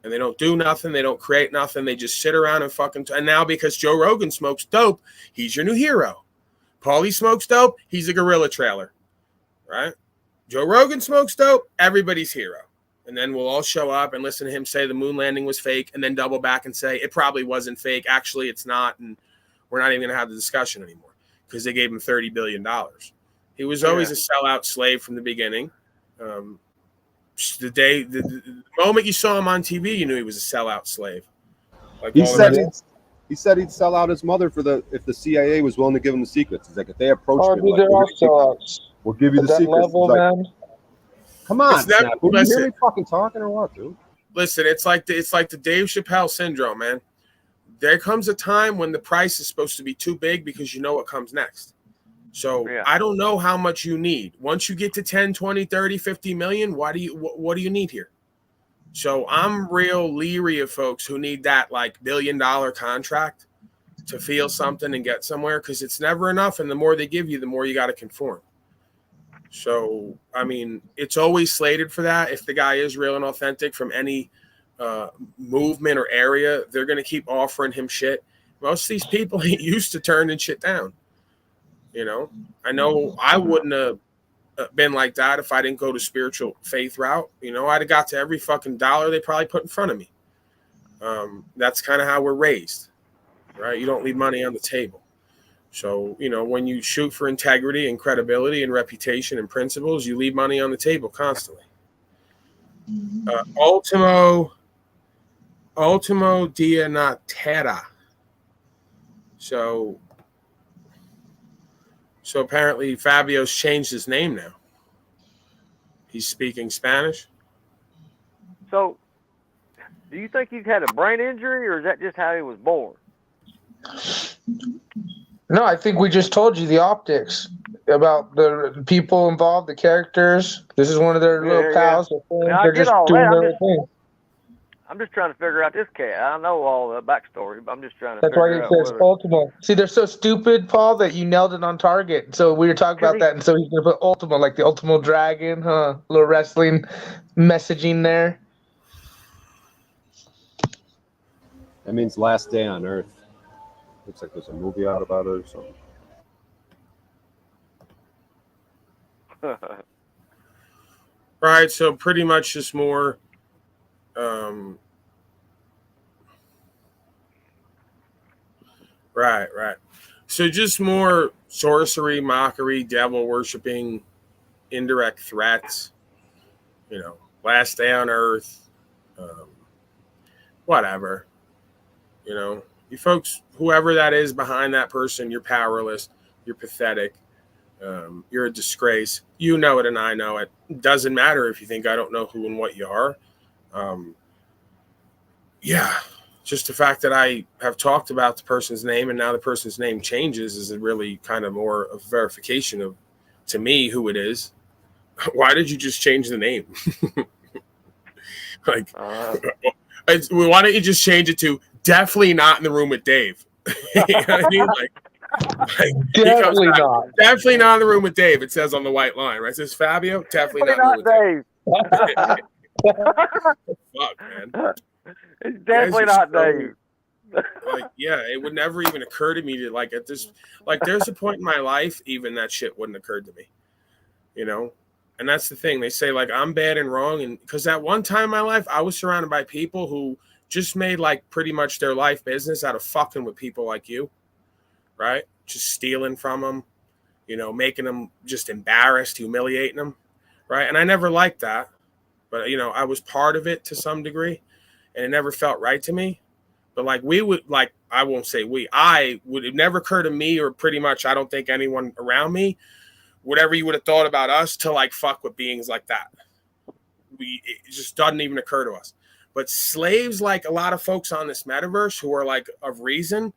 And they don't do nothing. They don't create nothing. They just sit around and and now because Joe Rogan smokes dope, he's your new hero. Paulie smokes dope, he's a gorilla trailer. Right? Joe Rogan smokes dope, everybody's hero. And then we'll all show up and listen to him say the moon landing was fake and then double back and say it probably wasn't fake. Actually, it's not. And we're not even going to have the discussion anymore because they gave him $30 billion. He was always a sellout slave from the beginning. The moment you saw him on TV, you knew he was a sellout slave. Like he said he'd sell out his mother if the CIA was willing to give him the secrets. He's like, if they approached him, we'll give you the secrets. Level, man. Come on, Snap. You hear me fucking talking or what, dude? Listen, it's like the Dave Chappelle syndrome, man. There comes a time when the price is supposed to be too big because you know what comes next. So I don't know how much you need. Once you get to 10, 20, 30, 50 million, what do you need here? So I'm real leery of folks who need that like $1 billion contract to feel something and get somewhere because it's never enough. And the more they give you, the more you got to conform. So, I mean, it's always slated for that. If the guy is real and authentic from any movement or area, they're going to keep offering him shit. Most of these people ain't used to turning shit down. You know, I know I wouldn't have been like that if I didn't go to spiritual faith route. You know, I'd have got to every fucking dollar they probably put in front of me. That's kind of how we're raised, right? You don't leave money on the table. So, you know, when you shoot for integrity and credibility and reputation and principles, you leave money on the table constantly. Ultimo dia natera. So apparently Fabio's changed his name now. He's speaking Spanish. So, do you think he's had a brain injury, or is that just how he was born? No, I think we just told you the optics about the people involved, the characters. This is one of their little pals. Yeah, They're just doing their little thing. I'm just trying to figure out this cat. I know all the backstory, but I'm just trying to That's why figure it out says Ultima. See, they're so stupid, Paul, that you nailed it on target. So we were talking about that, and so he's going to put Ultima, like the Ultimo Dragon, huh? A little wrestling messaging there. That means last day on Earth. Looks like there's a movie out about it or something. Right, so pretty much just more right. So just more sorcery, mockery, devil worshiping, indirect threats, you know, last day on Earth, whatever. You know, you folks, whoever that is behind that person, you're powerless, you're pathetic, you're a disgrace. You know it and I know it. It doesn't matter if you think I don't know who and what you are. Yeah, just the fact that I have talked about the person's name and now the person's name changes is really kind of more of verification of, to me, who it is. Why did you just change the name? Like, why don't you just change it to definitely not in the room with Dave? You know what I mean? Like definitely not. Definitely not in the room with Dave. It says on the white line, right? It says Fabio. Definitely not Dave. Fuck, man. It's definitely not Dave. Like, yeah, it would never even occur to me to like at this, like, there's a point in my life even that shit wouldn't occur to me, you know. And that's the thing. They say, like, I'm bad and wrong. And because at one time in my life, I was surrounded by people who just made, like, pretty much their life business out of fucking with people like you, right? Just stealing from them, you know, making them just embarrassed, humiliating them, right? And I never liked that. But, you know, I was part of it to some degree. And it never felt right to me. But, like, we would, like, I won't say we, I would, it never occur to me, or pretty much I don't think anyone around me, whatever you would have thought about us, to like fuck with beings like that. It just doesn't even occur to us. But slaves, like a lot of folks on this metaverse who are like of reason,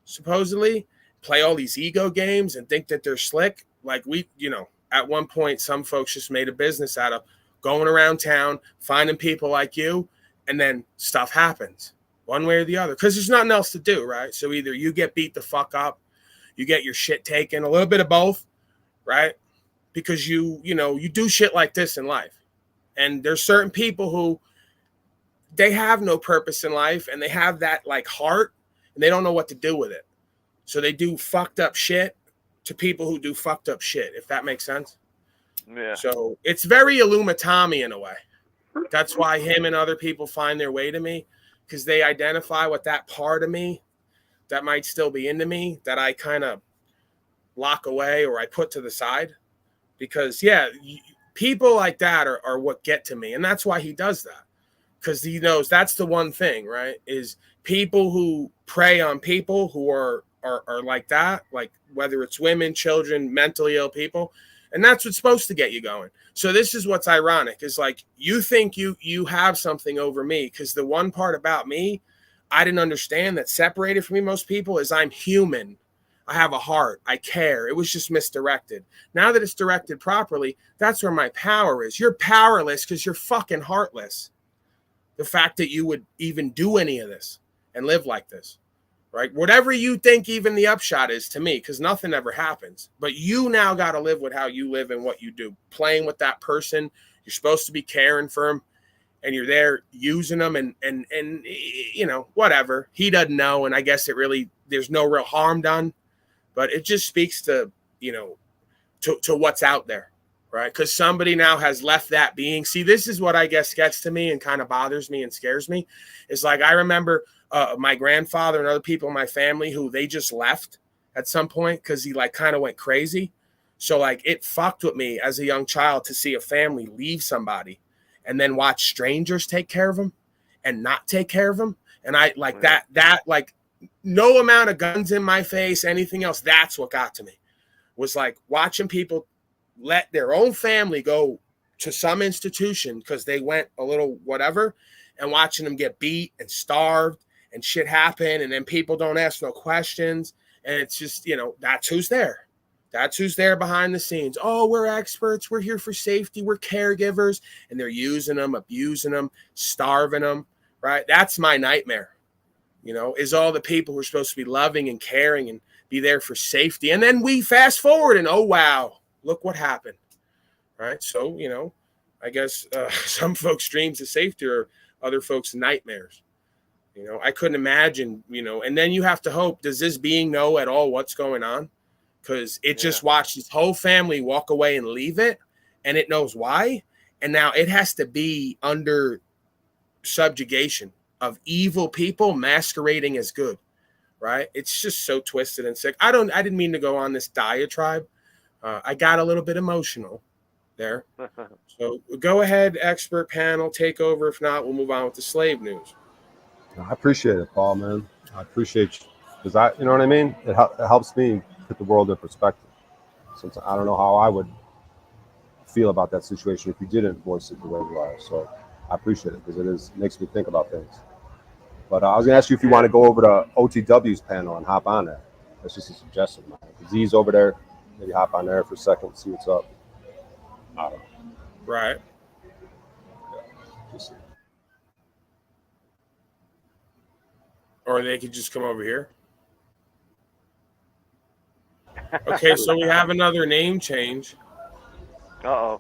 supposedly, play all these ego games and think that they're slick. Like we, you know, at one point, some folks just made a business out of going around town, finding people like you, and then stuff happens one way or the other. Because there's nothing else to do, right? So either you get beat the fuck up, you get your shit taken, a little bit of both, right? Because you know, you do shit like this in life. And there's certain people who they have no purpose in life and they have that like heart and they don't know what to do with it. So they do fucked up shit to people who do fucked up shit, if that makes sense. Yeah. So it's very Illuminati in a way. That's why him and other people find their way to me, because they identify with that part of me that might still be into me that I kind of lock away or I put to the side. Because, yeah, people like that are what get to me. And that's why he does that. Because he knows that's the one thing, right? Is people who prey on people who are like that, like whether it's women, children, mentally ill people. And that's what's supposed to get you going. So this is what's ironic is like you think you have something over me, because the one part about me I didn't understand that separated from me most people is I'm human. I have a heart. I care. It was just misdirected. Now that it's directed properly, that's where my power is. You're powerless because you're fucking heartless. The fact that you would even do any of this and live like this, right? Whatever you think even the upshot is to me, because nothing ever happens. But you now got to live with how you live and what you do. Playing with that person, you're supposed to be caring for him, and you're there using them and you know, whatever. He doesn't know, and I guess it really there's no real harm done, but it just speaks to, to what's out there, right? Because somebody now has left that being. See, this is what I guess gets to me and kind of bothers me and scares me. It's like I remember my grandfather and other people in my family who they just left at some point because he like kind of went crazy. So like it fucked with me as a young child to see a family leave somebody and then watch strangers take care of them and not take care of them. And I like that like no amount of guns in my face, anything else. That's what got to me, was like watching people let their own family go to some institution because they went a little whatever, and watching them get beat and starved and shit happen. And then people don't ask no questions. And it's just, that's who's there. That's who's there behind the scenes. Oh, we're experts. We're here for safety. We're caregivers. And they're using them, abusing them, starving them, right? That's my nightmare, is all the people who are supposed to be loving and caring and be there for safety. And then we fast forward and, oh, wow, look what happened, right? So, I guess some folks' dreams of safety are other folks' nightmares. I couldn't imagine, and then you have to hope, does this being know at all what's going on? Because it just watched his whole family walk away and leave it, and it knows why. And now it has to be under subjugation of evil people masquerading as good, right? It's just so twisted and sick. I didn't mean to go on this diatribe. I got a little bit emotional there. So go ahead, expert panel, take over. If not, we'll move on with the slave news. I appreciate it, Paul, man. I appreciate you because you know what I mean? It helps me put the world in perspective. Since I don't know how I would feel about that situation if you didn't voice it the way you are. So I appreciate it because it makes me think about things. But I was going to ask you if you want to go over to OTW's panel and hop on there. That's just a suggestion. Z's over there. Maybe hop on there for a second, see what's up. I don't know. Right. Yeah, just or they could just come over here. Okay, so we have another name change. Uh-oh.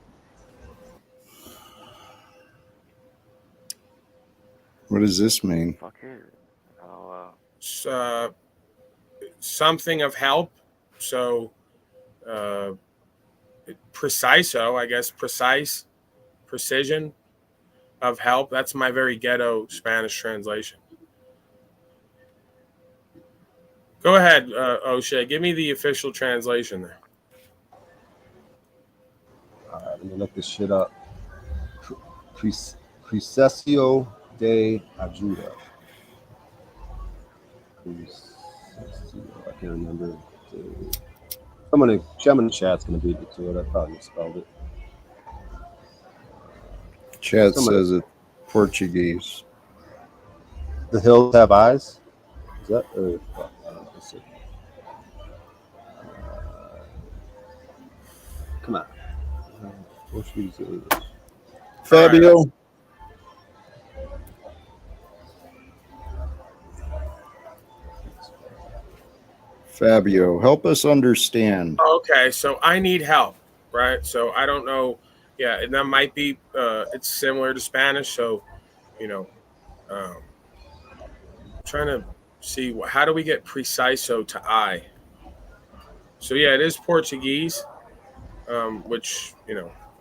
What does this mean? Fuck is it? Something of help. So, preciso, I guess, precision of help. That's my very ghetto Spanish translation. Go ahead, O'Shea. Give me the official translation there. all right, let me look this shit up. Precesio de ajuda. I can't remember. Someone in the chat's gonna beat me to it. I probably misspelled it. Chad says it Portuguese. The hills have eyes. Is that? Let's see. Come on. Portuguese. Fabio. Fabio, help us understand. Okay, so I need help, right? So I don't know. Yeah, and that might be, it's similar to Spanish. So, trying to see how do we get preciso to I? So yeah, it is Portuguese, which,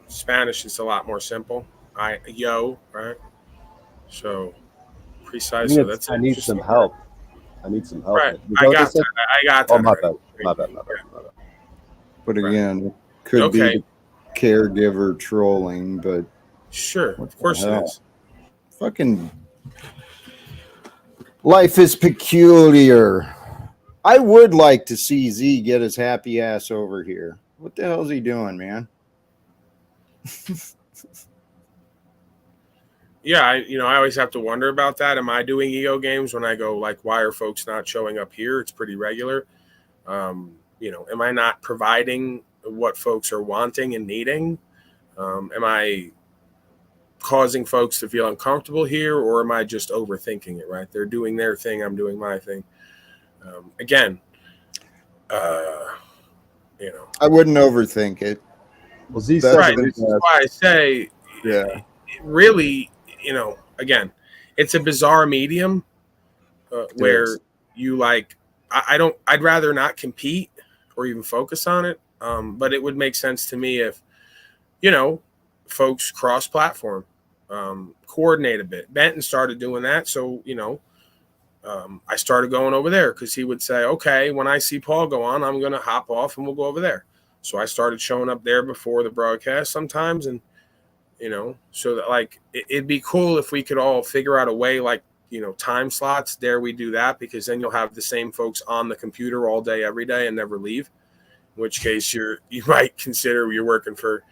Spanish is a lot more simple. Yo, right? So preciso. That's I need some help. I need some help. Right. I got that. Oh, my bad. But again, it could be the caregiver trolling, but sure, of course it is. Fucking life is peculiar. I would like to see Z get his happy ass over here. What the hell is he doing, man? Yeah, I always have to wonder about that. Am I doing ego games when I go like, why are folks not showing up here? It's pretty regular. Am I not providing what folks are wanting and needing? Am I causing folks to feel uncomfortable here, or am I just overthinking it? Right? They're doing their thing. I'm doing my thing. Again, I wouldn't overthink it. Well, Z right. This is why I say, really, again, it's a bizarre medium where you like I'd rather not compete or even focus on it. But it would make sense to me if, folks cross platform, coordinate a bit. Benton started doing that. So, I started going over there because he would say, okay, when I see Paul go on, I'm going to hop off and we'll go over there. So I started showing up there before the broadcast sometimes. And, so that like, it'd be cool if we could all figure out a way, like, time slots there. We do that because then you'll have the same folks on the computer all day, every day and never leave. In which case you might consider you're working for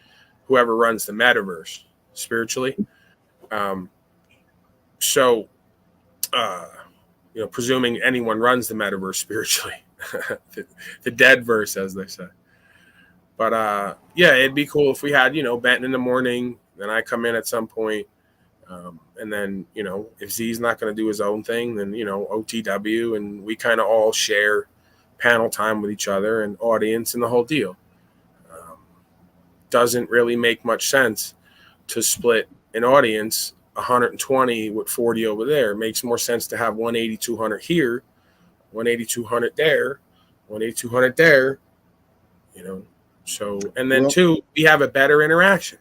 whoever runs the metaverse spiritually. Presuming anyone runs the metaverse spiritually, the dead verse, as they say. But it'd be cool if we had, Benton in the morning, then I come in at some point. And then, if Z's not going to do his own thing, then, OTW, and we kind of all share panel time with each other and audience and the whole deal. Doesn't really make much sense to split an audience 120 with 40 over there. It makes more sense to have 180, 200 here, 180, 200 there, 180, 200 there, So, and then two, we have a better interaction.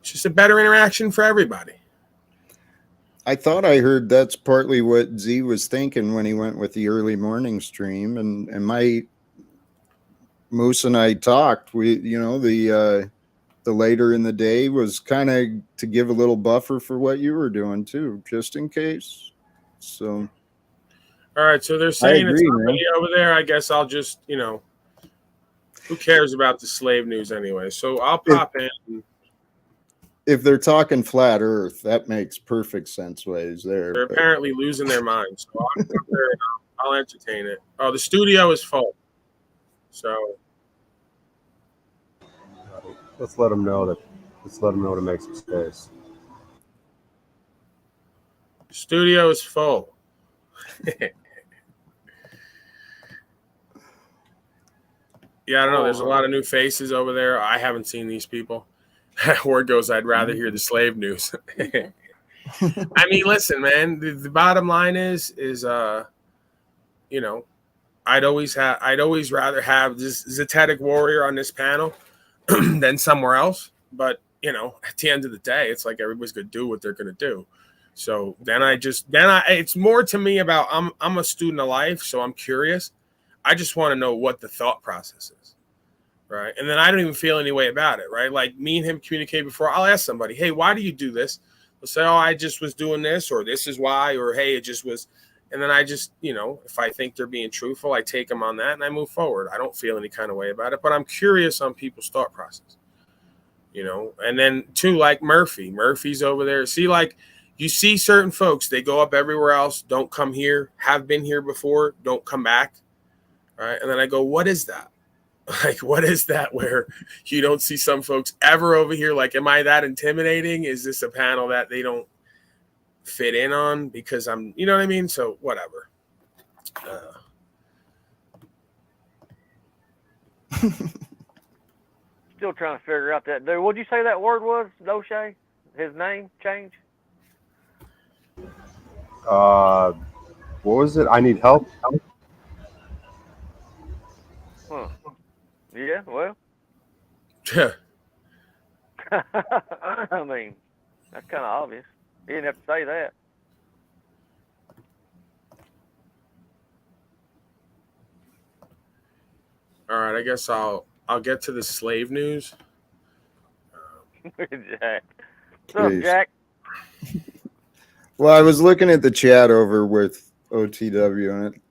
It's just a better interaction for everybody. I thought I heard that's partly what Z was thinking when he went with the early morning stream, and my Moose and I talked. We, the later in the day was kind of to give a little buffer for what you were doing too, just in case. So, all right. So they're saying it's not really over there. I guess I'll just, who cares about the slave news anyway? So I'll pop in. If they're talking flat Earth, that makes perfect sense. Ways there. They're apparently losing their minds. So I'll entertain it. Oh, the studio is full. So let's let them know to make some space. Studio is full. Yeah, I don't know. There's a lot of new faces over there. I haven't seen these people. Word goes, I'd rather hear the slave news. I mean, listen, man. The bottom line is, I'd always rather have this Zetetic warrior on this panel than somewhere else. But at the end of the day, it's like everybody's gonna do what they're gonna do. So then it's more to me about I'm a student of life, so I'm curious. I just want to know what the thought process is. Right. And then I don't even feel any way about it. Right. Like me and him communicate before. I'll ask somebody, hey, why do you do this? They'll say, oh, I just was doing this, or this is why, or hey, it just was. And then I just, if I think they're being truthful, I take them on that and I move forward. I don't feel any kind of way about it, but I'm curious on people's thought process, and then too, like Murphy's over there. See, like you see certain folks, they go up everywhere else. Don't come here, have been here before. Don't come back. Right. And then I go, what is that? Like, what is that where you don't see some folks ever over here? Like, am I that intimidating? Is this a panel that they don't fit in on because I'm, you know what I mean? So whatever. Still trying to figure out that dude. What'd you say that word was, Doche? His name change? What was it? I need help. Huh. Yeah, well. I mean, that's kind of obvious. He didn't have to say that. All right, I guess I'll get to the slave news. Jack. What's up, Jack? Well, I was looking at the chat over with OTW, and it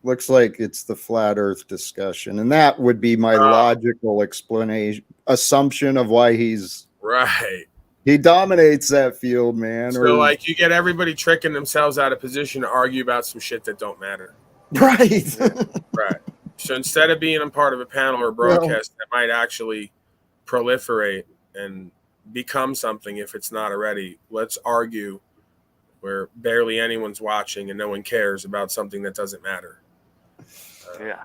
looks like it's the flat Earth discussion, and that would be my logical assumption of why he's right. He dominates that field, man. So, like, you get everybody tricking themselves out of position to argue about some shit that don't matter. Right. Right. So instead of being a part of a panel or broadcast that might actually proliferate and become something if it's not already, let's argue where barely anyone's watching and no one cares about something that doesn't matter. Yeah.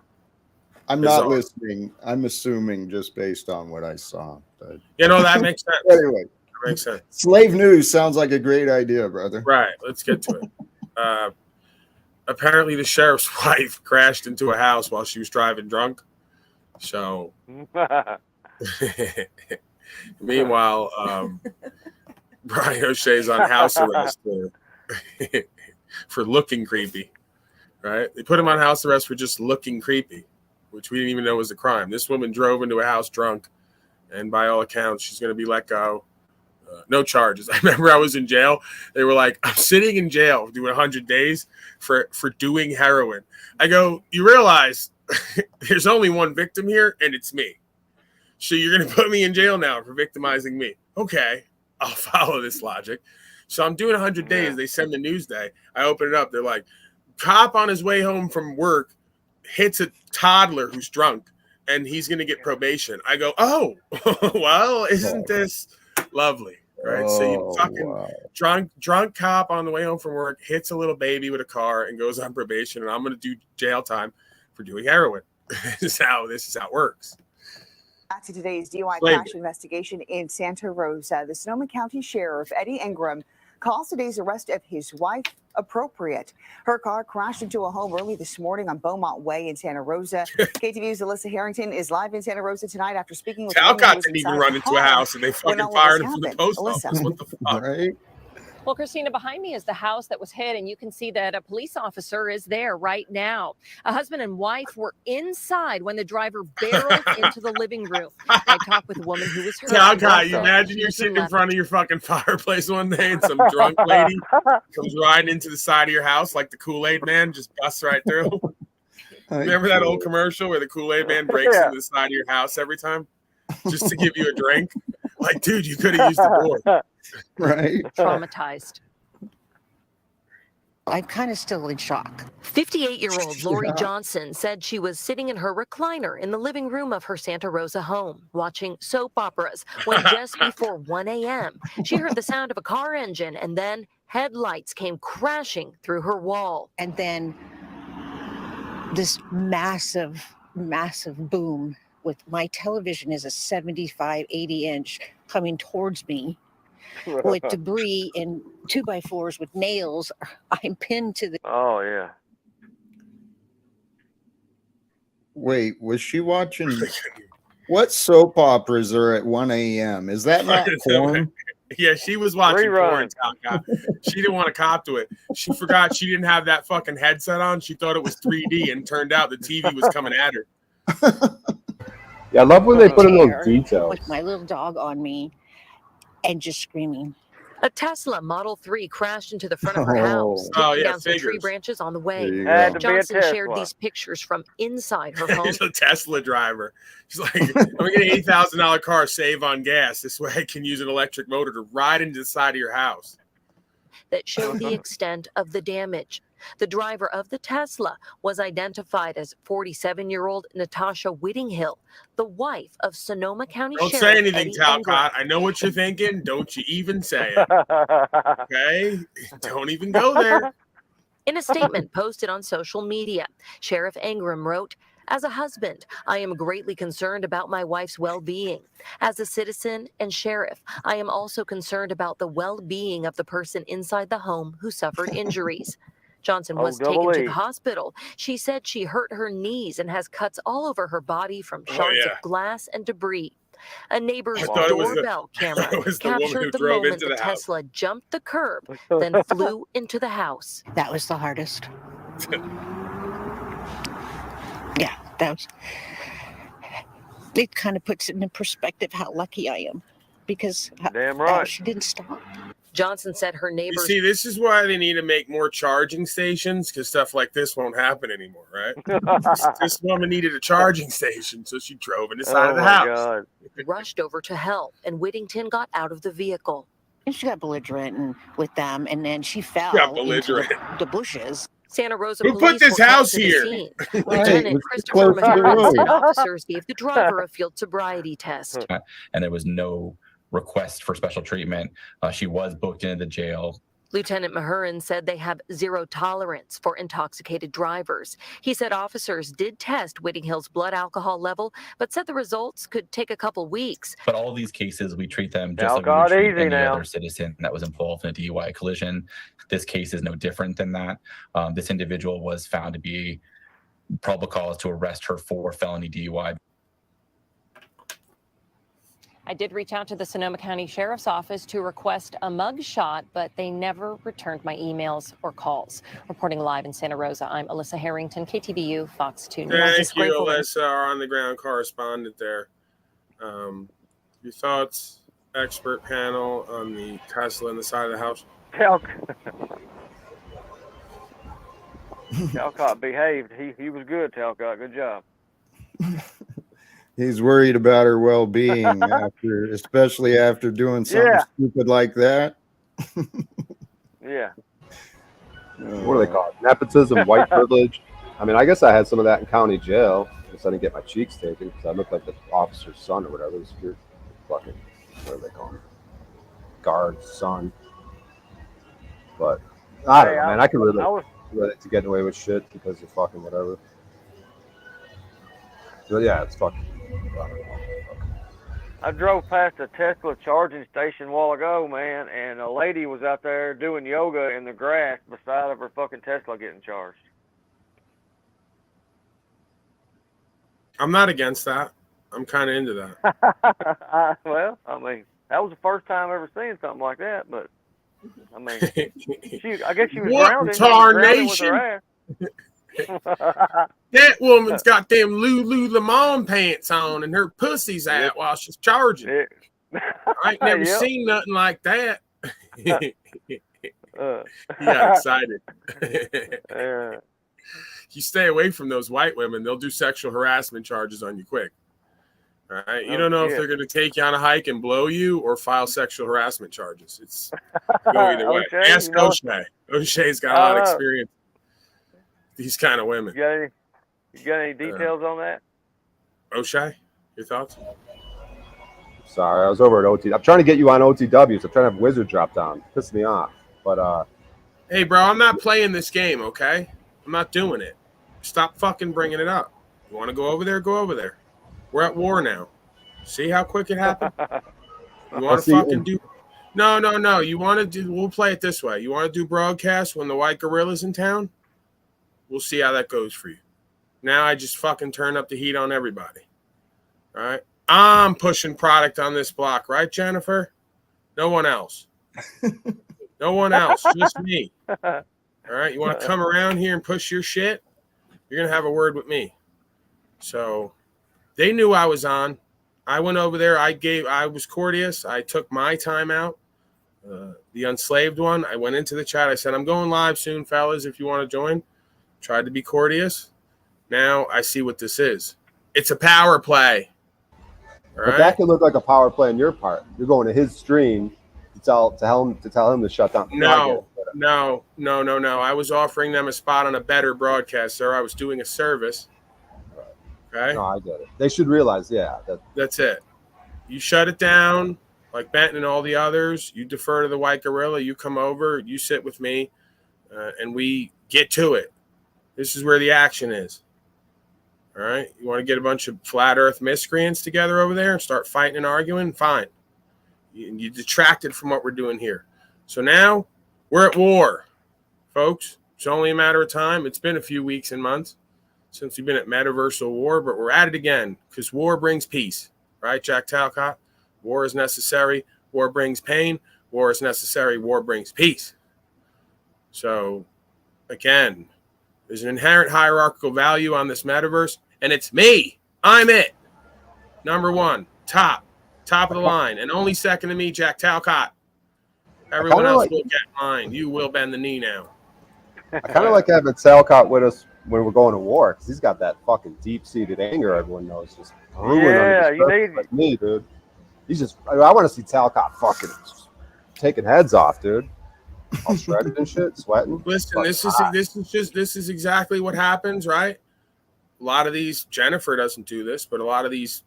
I'm not listening. I'm assuming just based on what I saw. But... that makes sense. Anyway. That makes sense. Slave news sounds like a great idea, brother. Right. Let's get to it. apparently the sheriff's wife crashed into a house while she was driving drunk. So, meanwhile, Brian O'Shea's on house arrest for looking creepy. Right? They put him on house arrest for just looking creepy, which we didn't even know was a crime. This woman drove into a house drunk, and by all accounts, she's going to be let go. No charges. I remember I was in jail. They were like, I'm sitting in jail doing 100 days for doing heroin. I go, you realize there's only one victim here, and it's me. So you're going to put me in jail now for victimizing me. Okay, I'll follow this logic. So I'm doing 100 days. They send the news day. I open it up. They're like, cop on his way home from work hits a toddler who's drunk, and he's going to get probation. I go, oh, well, isn't this lovely? Right, so you fucking drunk cop on the way home from work hits a little baby with a car and goes on probation, and I'm going to do jail time for doing heroin. This is how it works. Back to today's DUI crash investigation in Santa Rosa. The Sonoma County Sheriff Eddie Ingram calls today's arrest of his wife appropriate. Her car crashed into a home early this morning on Beaumont Way in Santa Rosa. KTVU's Alyssa Harrington is live in Santa Rosa tonight after speaking with Talcott didn't even run into a house, and they fucking fired him from the post office. What the fuck? Right? Well, Christina, behind me is the house that was hit, and you can see that a police officer is there right now. A husband and wife were inside when the driver barreled into the living room. I talked with a woman who was hurt. Talcott, you imagine you're sitting in front of your fucking fireplace one day and some drunk lady comes riding into the side of your house like the Kool-Aid man, just busts right through. Remember that old commercial where the Kool-Aid man breaks into the side of your house every time just to give you a drink? Like, dude, you could have used the door. Right. Traumatized. I'm kind of still in shock. 58-year-old Lori Johnson said she was sitting in her recliner in the living room of her Santa Rosa home, watching soap operas, when just before 1 a.m., she heard the sound of a car engine, and then headlights came crashing through her wall. And then this massive boom with my television is a 75, 80-inch coming towards me. With debris and 2x4s with nails. I'm pinned to the. Oh, yeah. Wait, was she watching? What soap operas are at 1 a.m.? Is that not porn? Yeah, she was watching porn. She didn't want to cop to it. She forgot she didn't have that fucking headset on. She thought it was 3D, and turned out the TV was coming at her. Yeah, I love when they put in those details. With my little dog on me. And just screaming. A Tesla Model 3 crashed into the front of her house, taking down some tree branches on the way. Johnson shared these pictures from inside her home. He's a Tesla driver. She's like, I'm going to get an $8,000 car, save on gas. This way I can use an electric motor to ride into the side of your house. That showed the extent of the damage. The driver of the Tesla was identified as 47-year-old Natasha Whittinghill, the wife of Sonoma County Don't Sheriff say anything, Eddie Talcott. I know what you're thinking. Don't you even say it. Okay? Don't even go there. In a statement posted on social media, Sheriff Ingram wrote, "As a husband, I am greatly concerned about my wife's well-being. As a citizen and sheriff, I am also concerned about the well-being of the person inside the home who suffered injuries." Johnson was taken to the hospital. She said she hurt her knees and has cuts all over her body from shards of glass and debris. A neighbor's doorbell camera captured the moment the Tesla jumped the curb, then flew into the house. That was the hardest. Yeah, that was. It kind of puts it in perspective how lucky I am, because damn right she didn't stop. Johnson said her neighbors. You see, this is why they need to make more charging stations, because stuff like this won't happen anymore, right? this woman needed a charging station, so she drove in the side of the house. God. Rushed over to help, and Whittington got out of the vehicle. And she got belligerent with them, and then she fell into the bushes. Santa Rosa Who police put this were called house to the here? scene. Lieutenant Christopher McCarthy said officers gave the driver a field sobriety test. And there was no request for special treatment. She was booked into the jail Lieutenant Mahurin said they have zero tolerance for intoxicated drivers. He said officers did test Whitting Hill's blood alcohol level, but said the results could take a couple weeks. But all these cases, we treat them just like we Talcott, would treat easy any now. other citizen that was involved in a DUI collision. This case is no different than that. This individual was found to be probable cause to arrest her for felony DUI. I did reach out to the Sonoma County Sheriff's Office to request a mug shot, but they never returned my emails or calls. Reporting live in Santa Rosa, I'm Alyssa Harrington, KTBU, Fox 2 News. Thank you, Alyssa, our on-the-ground correspondent there. Your thoughts, expert panel, on the Tesla in the side of the house? Talcott behaved. He was good, Talcott. Good job. He's worried about her well-being especially after doing something stupid like that. Yeah. What are they called? Nepotism, white privilege. I mean, I guess I had some of that in county jail. I guess I didn't get my cheeks taken because I looked like the officer's son or whatever. It was your fucking, what do they call him? Guard's son. But I don't know, man. I can relate to getting away with shit because of fucking whatever. So yeah, it's fucking. I drove past a Tesla charging station a while ago, man, and a lady was out there doing yoga in the grass beside of her fucking Tesla getting charged. I'm not against that. I'm kind of into that. Well, I mean, that was the first time I ever seen something like that, but I mean, I guess she was grounded. Grounded with her ass. That woman's got them Lululemon pants on and her pussy's out while she's charging. I ain't never seen nothing like that. He got excited. You stay away from those white women, they'll do sexual harassment charges on you quick. All right. You don't know if they're going to take you on a hike and blow you or file sexual harassment charges. It's go either way. Ask O'Shea. O'Shea's got a lot of experience. These kind of women. You got any details on that? O'Shea, your thoughts? Sorry, I was over at OT. I'm trying to get you on OTWs. I'm trying to have Wizard drop down. Piss me off. But hey, bro, I'm not playing this game, okay? I'm not doing it. Stop fucking bringing it up. You want to go over there? Go over there. We're at war now. See how quick it happened? You want to fucking do? No. You want to do? We'll play it this way. You want to do broadcast when the white gorilla's in town? We'll see how that goes for you. Now I just fucking turn up the heat on everybody. All right? I'm pushing product on this block, right, Jennifer? No one else. No one else. Just me. All right? You want to come around here and push your shit? You're going to have a word with me. So they knew I was on. I went over there. I was courteous. I took my time out. The unslaved one. I went into the chat. I said, I'm going live soon, fellas, if you want to join. Tried to be courteous. Now I see what this is. It's a power play. All but that could look like a power play on your part. You're going to his stream to tell him to shut down. No. I was offering them a spot on a better broadcast, sir. I was doing a service. Okay. No, I get it. They should realize, that's it. You shut it down, like Benton and all the others. You defer to the white gorilla. You come over. You sit with me, and we get to it. This is where the action is. All right? You want to get a bunch of flat earth miscreants together over there and start fighting and arguing? Fine. You detracted from what we're doing here. So now we're at war, folks. It's only a matter of time. It's been a few weeks and months since we've been at metaversal war, but we're at it again because war brings peace. Right, Jack Talcott? War is necessary. War brings pain. War is necessary. War brings peace. So, again, there's an inherent hierarchical value on this metaverse, and it's me. I'm it. Number one, top of the line, and only second to me, Jack Talcott. Everyone else will get mine. You will bend the knee now. I kind of like having Talcott with us when we're going to war because he's got that fucking deep-seated anger everyone knows just brewing like me, dude. He's just. I want to see Talcott fucking taking heads off, dude. All shredded and shit, sweating. Listen, this is exactly what happens, right? A lot of these, Jennifer doesn't do this, but a lot of these,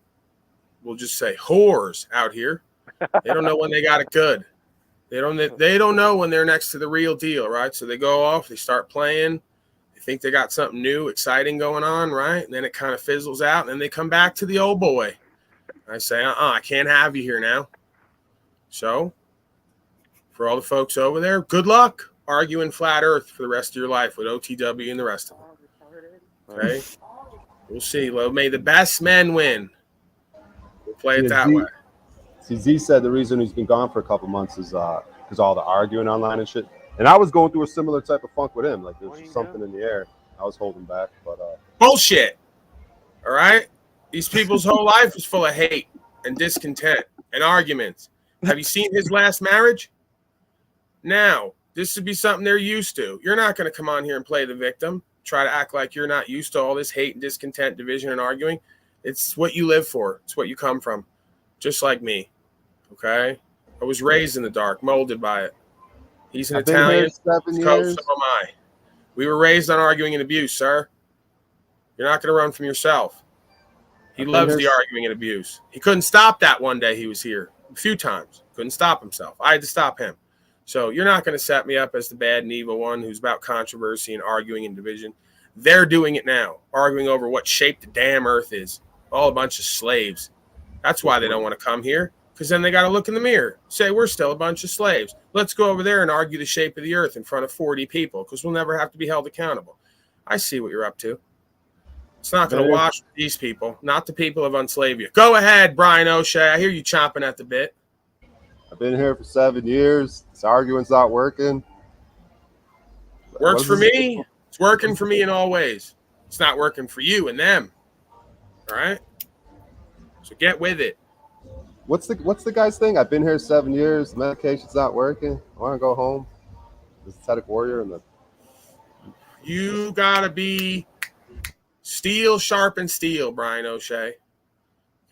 we'll just say whores out here. They don't know when they got it good. They don't know when they're next to the real deal, right? So they go off, they start playing, they think they got something new, exciting going on, right? And then it kind of fizzles out, and then they come back to the old boy. I say, I can't have you here now. So, for all the folks over there, good luck arguing flat Earth for the rest of your life with OTW and the rest of them. Okay? We'll see. Well, may the best men win. We'll play it that way. See, Z said the reason he's been gone for a couple months is because all the arguing online and shit. And I was going through a similar type of funk with him. Like, there was just something in the air. I was holding back, but bullshit. All right? These people's whole life is full of hate and discontent and arguments. Have you seen his last marriage? Now, this would be something they're used to. You're not going to come on here and play the victim, try to act like you're not used to all this hate and discontent, division and arguing. It's what you live for. It's what you come from, just like me. Okay? I was raised in the dark, molded by it. He's an Italian. So am I. We were raised on arguing and abuse, sir. You're not going to run from yourself. He loves the arguing and abuse. He couldn't stop that one day he was here. A few times. Couldn't stop himself. I had to stop him. So you're not going to set me up as the bad and evil one who's about controversy and arguing and division. They're doing it now, arguing over what shape the damn earth is. All a bunch of slaves. That's why they don't want to come here, because then they got to look in the mirror, say we're still a bunch of slaves. Let's go over there and argue the shape of the earth in front of 40 people, because we'll never have to be held accountable. I see what you're up to. It's not going to wash these people, not the people of unslaved you. Go ahead, Brian O'Shea. I hear you chomping at the bit. I've been here for 7 years. This arguing's not working. Works for me. It's working for me in all ways. It's not working for you and them. All right? So get with it. What's the guy's thing? I've been here 7 years. The medication's not working. I want to go home. The synthetic warrior and the. You gotta be steel sharpen steel, Brian O'Shea.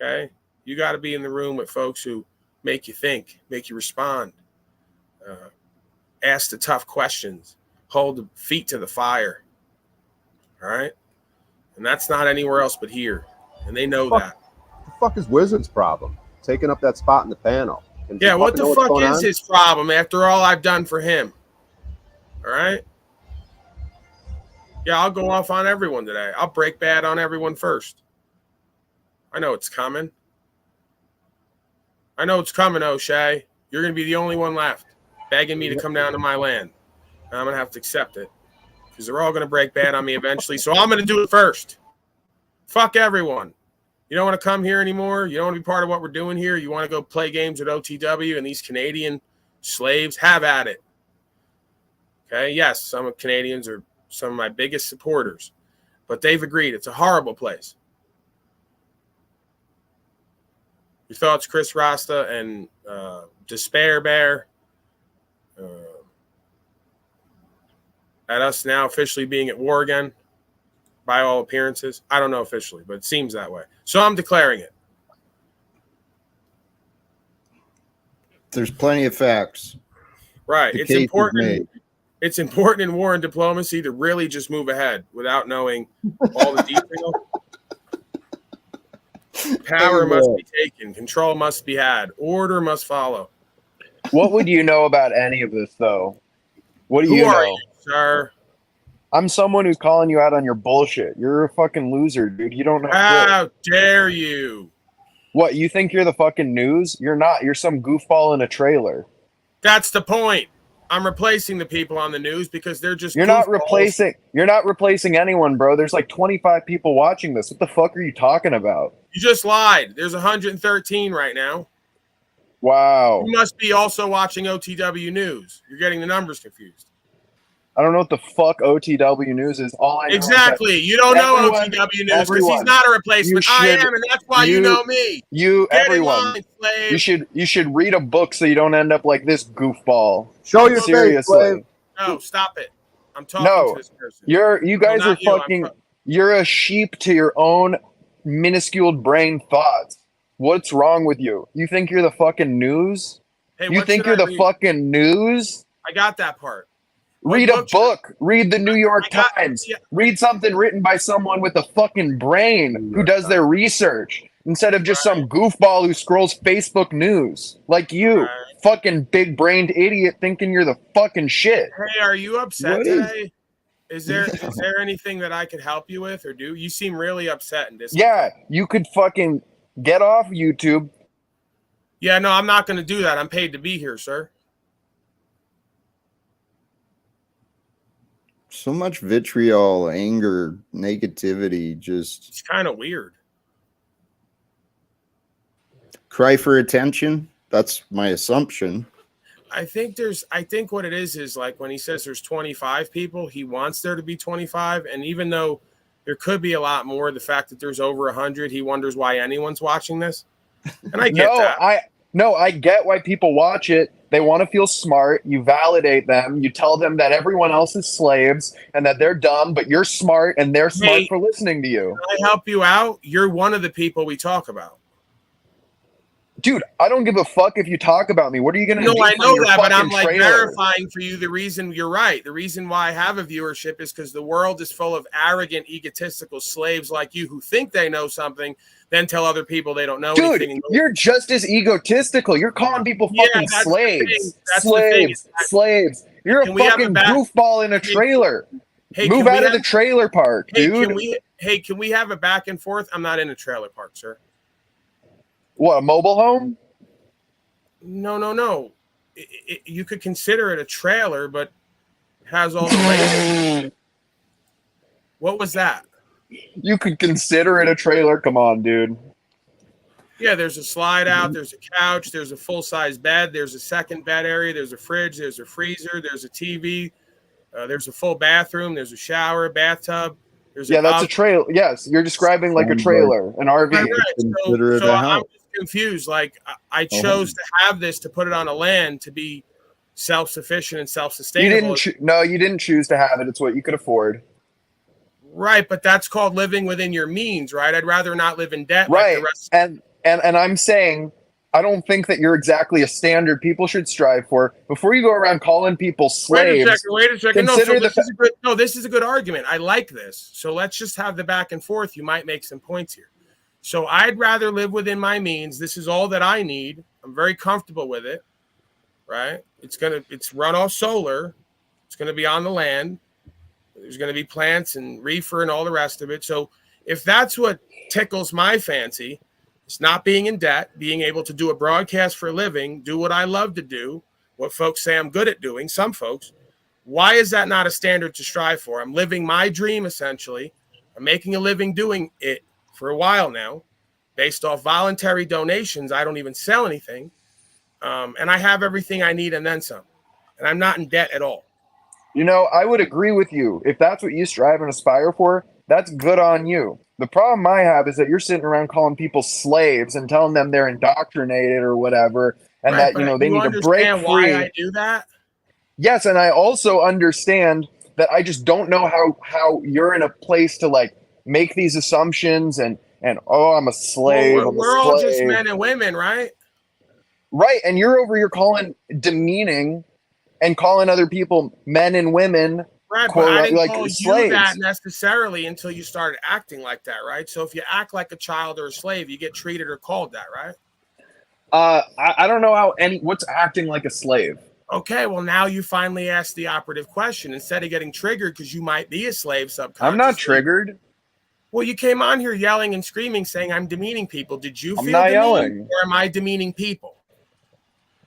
Okay? You gotta be in the room with folks who make you think, make you respond, ask the tough questions, hold the feet to the fire. All right? And that's not anywhere else but here. And they know that. What the fuck is Wizard's problem? Taking up that spot in the panel. Yeah, what the fuck is his problem after all I've done for him? All right? Yeah, I'll go off on everyone today. I'll break bad on everyone first. I know it's coming. I know it's coming, O'Shea. You're going to be the only one left begging me to come down to my land. And I'm going to have to accept it because they're all going to break bad on me eventually. So I'm going to do it first. Fuck everyone. You don't want to come here anymore? You don't want to be part of what we're doing here? You want to go play games with OTW and these Canadian slaves? Have at it. Okay? Yes, some Canadians are some of my biggest supporters, but they've agreed it's a horrible place. Your thoughts, Chris Rasta and Despair Bear, at us now officially being at war again, by all appearances. I don't know officially, but it seems that way. So I'm declaring it. There's plenty of facts. Right. It's important. It's important in war and diplomacy to really just move ahead without knowing all the detail. Power must be taken. Control must be had. Order must follow. What would you know about any of this, though? What do you know? Who are you, sir? I'm someone who's calling you out on your bullshit. You're a fucking loser, dude. You don't know. How dare you? What, you think you're the fucking news? You're not. You're some goofball in a trailer. That's the point. I'm replacing the people on the news because they're just You're not replacing anyone, bro. There's like 25 people watching this. What the fuck are you talking about? You just lied. There's 113 right now. Wow. You must be also watching OTW News. You're getting the numbers confused. I don't know what the fuck OTW News is. All I know exactly. You don't know OTW News because he's not a replacement. I am, and that's why you know me. Everyone. You should read a book so you don't end up like this goofball. Show your seriously. Face, no, stop it. I'm talking to this person. You guys are fucking. You're a sheep to your own minuscule brain thoughts. What's wrong with you? You think you're the fucking news? Hey, you think you're the fucking news? I got that part. Read a book. Read the New York Times. Read something written by someone with a fucking brain who does their research. instead of just some goofball who scrolls Facebook news like you, fucking big-brained idiot thinking you're the fucking shit. Hey, are you upset What is- today? Is there anything that I could help you with or do? You seem really upset and Yeah, you could fucking get off YouTube. Yeah, no, I'm not going to do that. I'm paid to be here, sir. So much vitriol, anger, negativity, just It's kind of weird. cry for attention. That's my assumption. I think what it is like when he says there's 25 people, he wants there to be 25. And even though there could be a lot more, the fact that there's over 100, he wonders why anyone's watching this. And I get that. I get why people watch it. They want to feel smart. You validate them. You tell them that everyone else is slaves and that they're dumb, but you're smart and they're smart for listening to you. Can I help you out? You're one of the people we talk about. Dude, I don't give a fuck if you talk about me. What are you going to do? No, I know that, but I'm fucking like trailer? verifying for you the reason you're right. The reason why I have a viewership is because the world is full of arrogant, egotistical slaves like you who think they know something, then tell other people they don't know anything. Dude, you're just as egotistical. You're calling people fucking slaves. Slaves. You're a fucking goofball in a trailer. Hey, Move out of the trailer park, dude. Can we have a back and forth? I'm not in a trailer park, sir. What, a mobile home? No. You could consider it a trailer, but it has all the land. What was that? You could consider it a trailer. Come on, dude. Yeah, there's a slide out, there's a couch, there's a full-size bed, there's a second bed area, there's a fridge, there's a freezer, there's a TV, there's a full bathroom, there's a shower, bathtub. That's a trailer. Yes, you're describing like a trailer, an RV. Right. So I'm just confused. Like I chose to have this to put it on a land to be self-sufficient and self-sustainable. You didn't choose to have it. It's what you could afford. Right, but that's called living within your means, right? I'd rather not live in debt. Right, like the rest and I'm saying I don't think that you're exactly a standard people should strive for. Before you go around calling people slaves, wait a second. This is a good argument. I like this. So let's just have the back and forth. You might make some points here. So I'd rather live within my means. This is all that I need. I'm very comfortable with it. Right? It's run off solar. It's gonna be on the land. There's gonna be plants and reefer and all the rest of it. So if that's what tickles my fancy, it's not being in debt, being able to do a broadcast for a living, do what I love to do, what folks say I'm good at doing, some folks. Why is that not a standard to strive for? I'm living my dream, essentially. I'm making a living doing it for a while now, based off voluntary donations. I don't even sell anything. And I have everything I need and then some. And I'm not in debt at all. You know, I would agree with you. If that's what you strive and aspire for, that's good on you. The problem I have is that you're sitting around calling people slaves and telling them they're indoctrinated or whatever, and that, you know, they need to break free. Why I do that? Yes, and I also understand that I just don't know how you're in a place to like make these assumptions and oh, I'm a slave. Well, we're all just men and women, right? Right, and you're over here demeaning and calling other people men and women. Right, but I didn't call you that necessarily until you started acting like that, right? So if you act like a child or a slave, you get treated or called that, right? I don't know what's acting like a slave. Okay, well now you finally asked the operative question instead of getting triggered because you might be a slave subconsciously. I'm not triggered. Well, you came on here yelling and screaming, saying I'm demeaning people. Did you feel not demeaning, yelling. or am I demeaning people?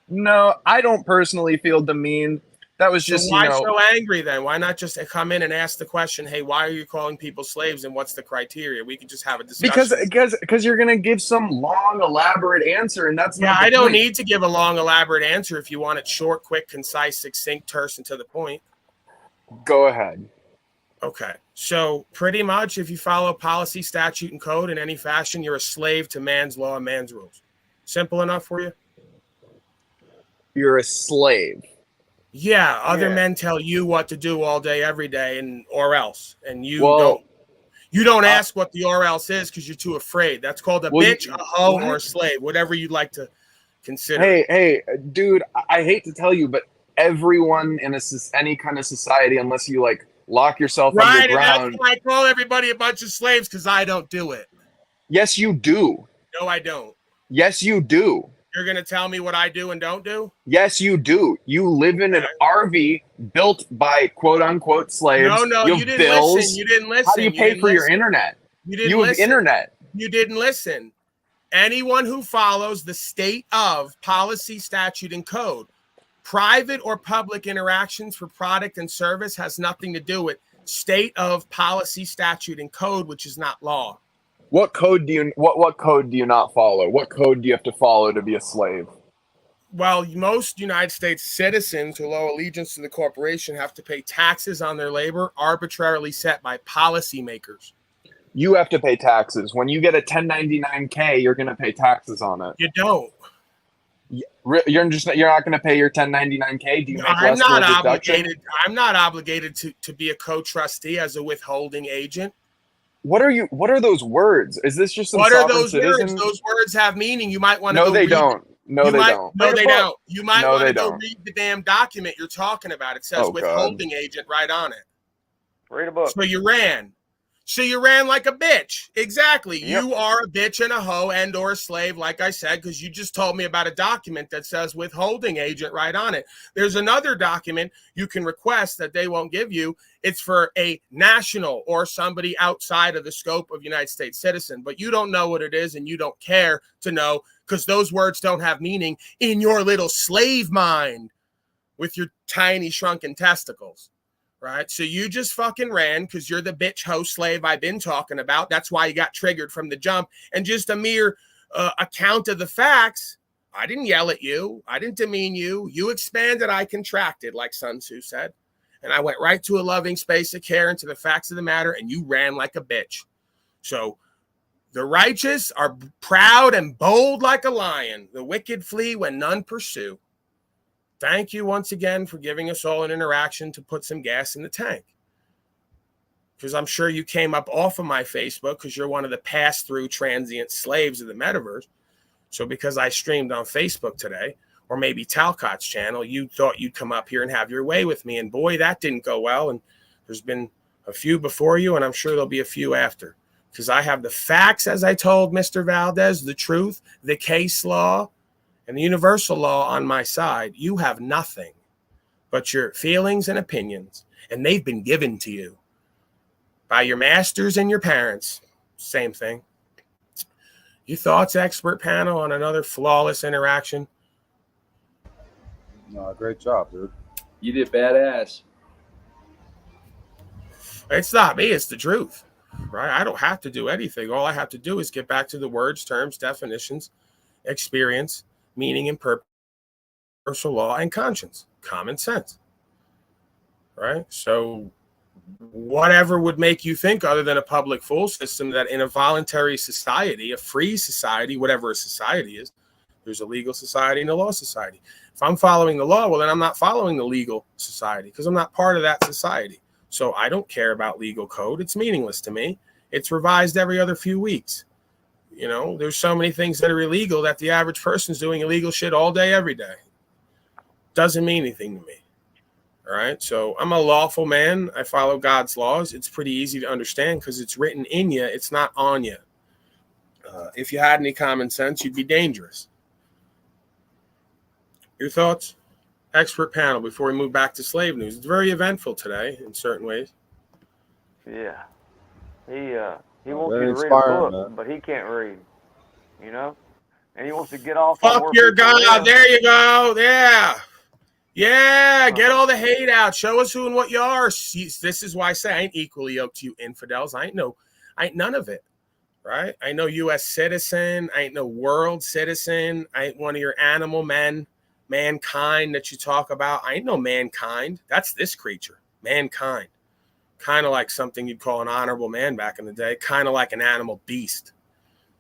No, I don't personally feel demeaned. That was just, so why so angry then? Why not just come in and ask the question, hey, why are you calling people slaves and what's the criteria? We could just have a discussion. Because you're going to give some long, elaborate answer, and that's not I don't need to give a long, elaborate answer if you want it short, quick, concise, succinct, terse, and to the point. Go ahead. Okay. So pretty much if you follow policy, statute, and code in any fashion, you're a slave to man's law and man's rules. Simple enough for you? You're a slave. Yeah, other men tell you what to do all day, every day, and or else, and you don't ask what the or else is because you're too afraid. That's called a bitch, a hoe, or a slave, whatever you'd like to consider. Hey, dude, I hate to tell you, but everyone in any kind of society, unless you like lock yourself underground, and that's why I call everybody a bunch of slaves because I don't do it. Yes, you do. No, I don't. Yes, you do. You're going to tell me what I do and don't do? Yes, you do. You live in an RV built by quote unquote slaves. No, You you have didn't bills. listen. You didn't listen. How do you pay didn't for your listen. internet? You didn't You have listen. internet. You didn't listen. Anyone who follows the state of policy, statute, and code, private or public interactions for product and service has nothing to do with state of policy, statute, and code, which is not law. What code do you what code do you not follow? What code do you have to follow to be a slave? Well, most United States citizens who owe allegiance to the corporation have to pay taxes on their labor arbitrarily set by policymakers. You have to pay taxes. When you get a 1099K, you're going to pay taxes on it. You don't. You're not going to pay your 1099K. Do you make I'm less not for a deduction? obligated. I'm not obligated to be a co-trustee as a withholding agent. What are those words? Is this just some What are sovereign those citizen? words? Those words have meaning. You might want to. No, they don't. No, they don't. No, they don't. You might No, want they to go don't. read the damn document you're talking about. It says Oh, withholding agent right on it. Read a book. So you ran. So you ran like a bitch. Exactly. Yep. You are a bitch and a hoe and or a slave, like I said, because you just told me about a document that says withholding agent right on it. There's another document you can request that they won't give you. It's for a national or somebody outside of the scope of United States citizen, but you don't know what it is and you don't care to know because those words don't have meaning in your little slave mind with your tiny shrunken testicles. Right. So you just fucking ran because you're the bitch hoe slave I've been talking about. That's why you got triggered from the jump. And just a mere account of the facts. I didn't yell at you. I didn't demean you. You expanded. I contracted, like Sun Tzu said. And I went right to a loving space of care into the facts of the matter. And you ran like a bitch. So the righteous are proud and bold like a lion. The wicked flee when none pursue. Thank you once again for giving us all an interaction to put some gas in the tank. Because I'm sure you came up off of my Facebook because you're one of the pass-through transient slaves of the metaverse. So because I streamed on Facebook today, or maybe Talcott's channel, you thought you'd come up here and have your way with me. And boy, that didn't go well. And there's been a few before you, and I'm sure there'll be a few after. Because I have the facts, as I told Mr. Valdez, the truth, the case law, and the universal law on my side. You have nothing but your feelings and opinions, and they've been given to you by your masters and your parents. Same thing. Your thoughts, expert panel, on another flawless interaction? No, great job, dude. You did badass. It's not me, it's the truth, right? I don't have to do anything. All I have to do is get back to the words, terms, definitions, experience, meaning and purpose, universal law, and conscience, common sense, right? So whatever would make you think other than a public fool system that in a voluntary society, a free society, whatever a society is, there's a legal society and a law society. If I'm following the law, well, then I'm not following the legal society because I'm not part of that society. So I don't care about legal code. It's meaningless to me. It's revised every other few weeks. You know, there's so many things that are illegal that the average person's doing illegal shit all day, every day. Doesn't mean anything to me. All right. So I'm a lawful man. I follow God's laws. It's pretty easy to understand because it's written in you. It's not on you. If you had any common sense, you'd be dangerous. Your thoughts? Expert panel before we move back to slave news. It's very eventful today in certain ways. Yeah. He wants you Very to read a inspiring, book, man. but he can't read. You know? And he wants to get off. Fuck your God. There you go. Yeah. Yeah. Get all the hate out. Show us who and what you are. This is why I say I ain't equally yoked to you infidels. I ain't none of it. Right? I ain't no U.S. citizen. I ain't no world citizen. I ain't one of your animal men, mankind that you talk about. I ain't no mankind. That's this creature, mankind. Kind of like something you'd call an honorable man back in the day. Kind of like an animal beast.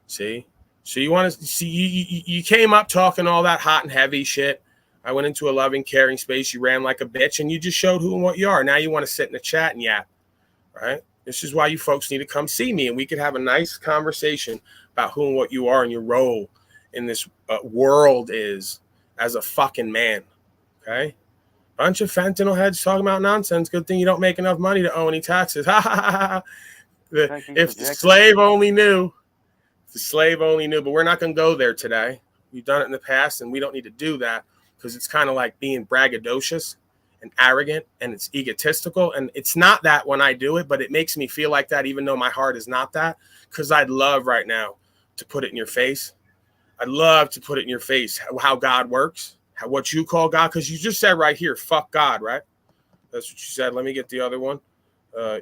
See? So you want to see, you came up talking all that hot and heavy shit. I went into a loving, caring space. You ran like a bitch and you just showed who and what you are. Now you want to sit in the chat and yap, right? This is why you folks need to come see me and we could have a nice conversation about who and what you are and your role in this world is as a fucking man, okay? Bunch of fentanyl heads talking about nonsense. Good thing you don't make enough money to owe any taxes. If the slave only knew. If the slave only knew, but we're not going to go there today. We've done it in the past, and we don't need to do that because it's kind of like being braggadocious and arrogant, and it's egotistical. And it's not that when I do it, but it makes me feel like that, even though my heart is not that, because I'd love right now to put it in your face. I'd love to put it in your face how God works, what you call God, because you just said right here, fuck God, right? That's what you said. Let me get the other one.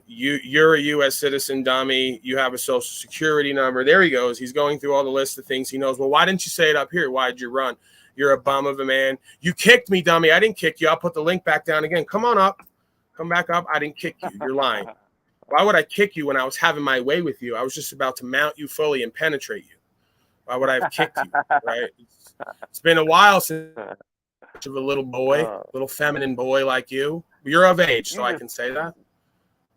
You're a U.S. citizen, dummy. You have a social security number. There he goes. He's going through all the list of things he knows. Well, why didn't you say it up here? Why did you run? You're a bum of a man. You kicked me, dummy. I didn't kick you. I'll put the link back down again. Come on up. Come back up. I didn't kick you. You're lying. Why would I kick you when I was having my way with you? I was just about to mount you fully and penetrate you. Why would I have kicked you? Right? It's been a while since of a little boy, little feminine boy like you. You're of age, so I can say that.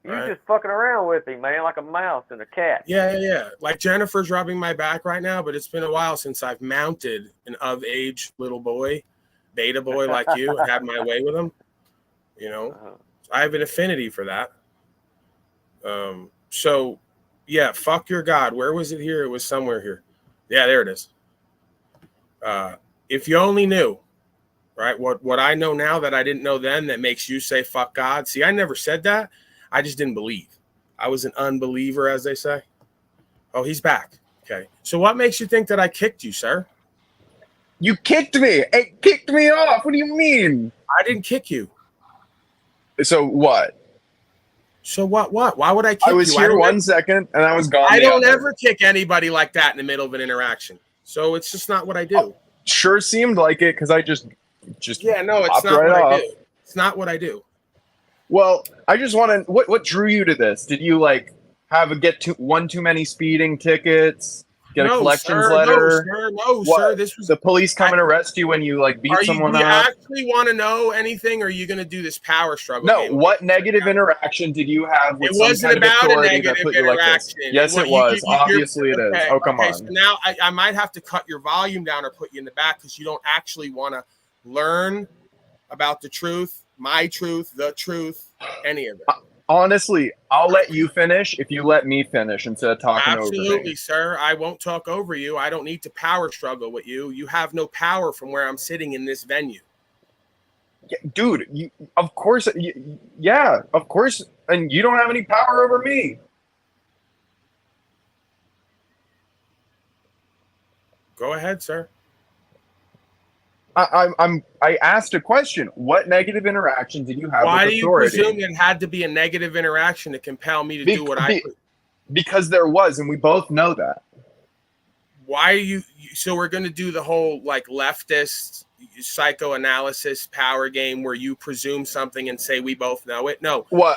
You're just fucking around with him, man, like a mouse and a cat. Yeah. Like Jennifer's rubbing my back right now, but it's been a while since I've mounted an of age little boy, beta boy like you, and had my way with him. You know, I have an affinity for that. So yeah, fuck your God. Where was it here? It was somewhere here. Yeah, there it is. If you only knew, right, what I know now that I didn't know then that makes you say fuck God. See, I never said that. I just didn't believe. I was an unbeliever, as they say. Oh, he's back. Okay. So what makes you think that I kicked you, sir? You kicked me. It kicked me off. What do you mean? I didn't kick you. So what? So what? Why would I kick you? I was here 1 second and I was gone. I don't ever kick anybody like that in the middle of an interaction. So it's just not what I do. Sure seemed like it because I just yeah, no, it's not right what off. I do. It's not what I do. Well, I just want to. What drew you to this? Did you like have a one too many speeding tickets? Get a collections letter? No, sir. This was the police come and arrest you when you like beat someone up. Do you actually want to know anything, or are you going to do this power struggle? No. game? What negative interaction did you have with some kind of authority that put you like this? Yes, it was. Obviously, it is. Oh, come on. So now I might have to cut your volume down or put you in the back because you don't actually want to learn about the truth, my truth, the truth, any of it. Honestly, I'll let you finish if you let me finish instead of talking over me. Absolutely, sir. I won't talk over you. I don't need to power struggle with you. You have no power from where I'm sitting in this venue. Yeah, dude, of course, yeah, of course, and you don't have any power over me. Go ahead, sir. I asked a question. What negative interaction did you have with authority? Why do you presume it had to be a negative interaction to compel me to do what I do? Because there was, and we both know that. Why are you so we're going to do the whole like leftist psychoanalysis power game where you presume something and say we both know it? No. What?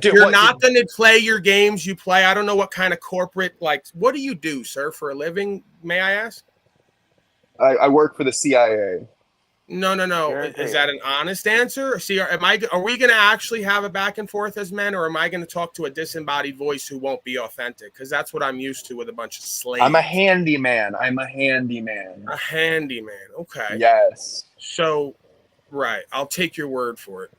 You're not going to play your games you play. I don't know what kind of corporate, like, what do you do, sir, for a living? May I ask? I work for the CIA. No. Is that an honest answer? See, are we going to actually have a back and forth as men, or am I going to talk to a disembodied voice who won't be authentic? Because that's what I'm used to with a bunch of slaves. I'm a handyman. A handyman. Okay. Yes. So, right. I'll take your word for it.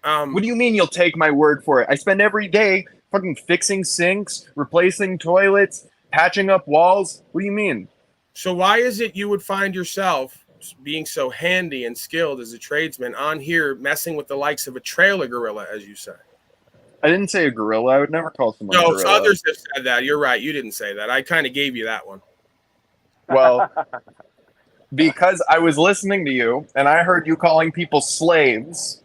What do you mean you'll take my word for it? I spend every day fucking fixing sinks, replacing toilets, patching up walls. What do you mean? So why is it you would find yourself being so handy and skilled as a tradesman on here messing with the likes of a trailer gorilla, as you say? I didn't say a gorilla. I would never call someone a gorilla. No, others have said that. You're right. You didn't say that. I kind of gave you that one. Well, because I was listening to you and I heard you calling people slaves,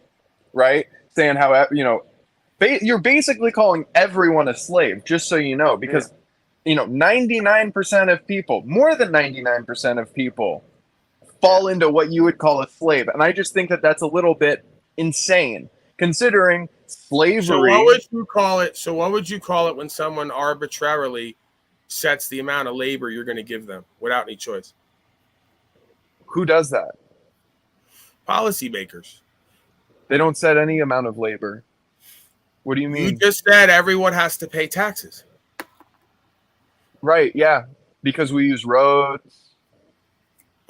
right? Saying how, you're basically calling everyone a slave, just so you know, because 99% of people, more than 99% of people fall into what you would call a slave. And I just think that that's a little bit insane considering slavery. So what would you call it when someone arbitrarily sets the amount of labor you're going to give them without any choice? Who does that? Policymakers. They don't set any amount of labor. What do you mean? You just said everyone has to pay taxes. Right, yeah, because we use roads.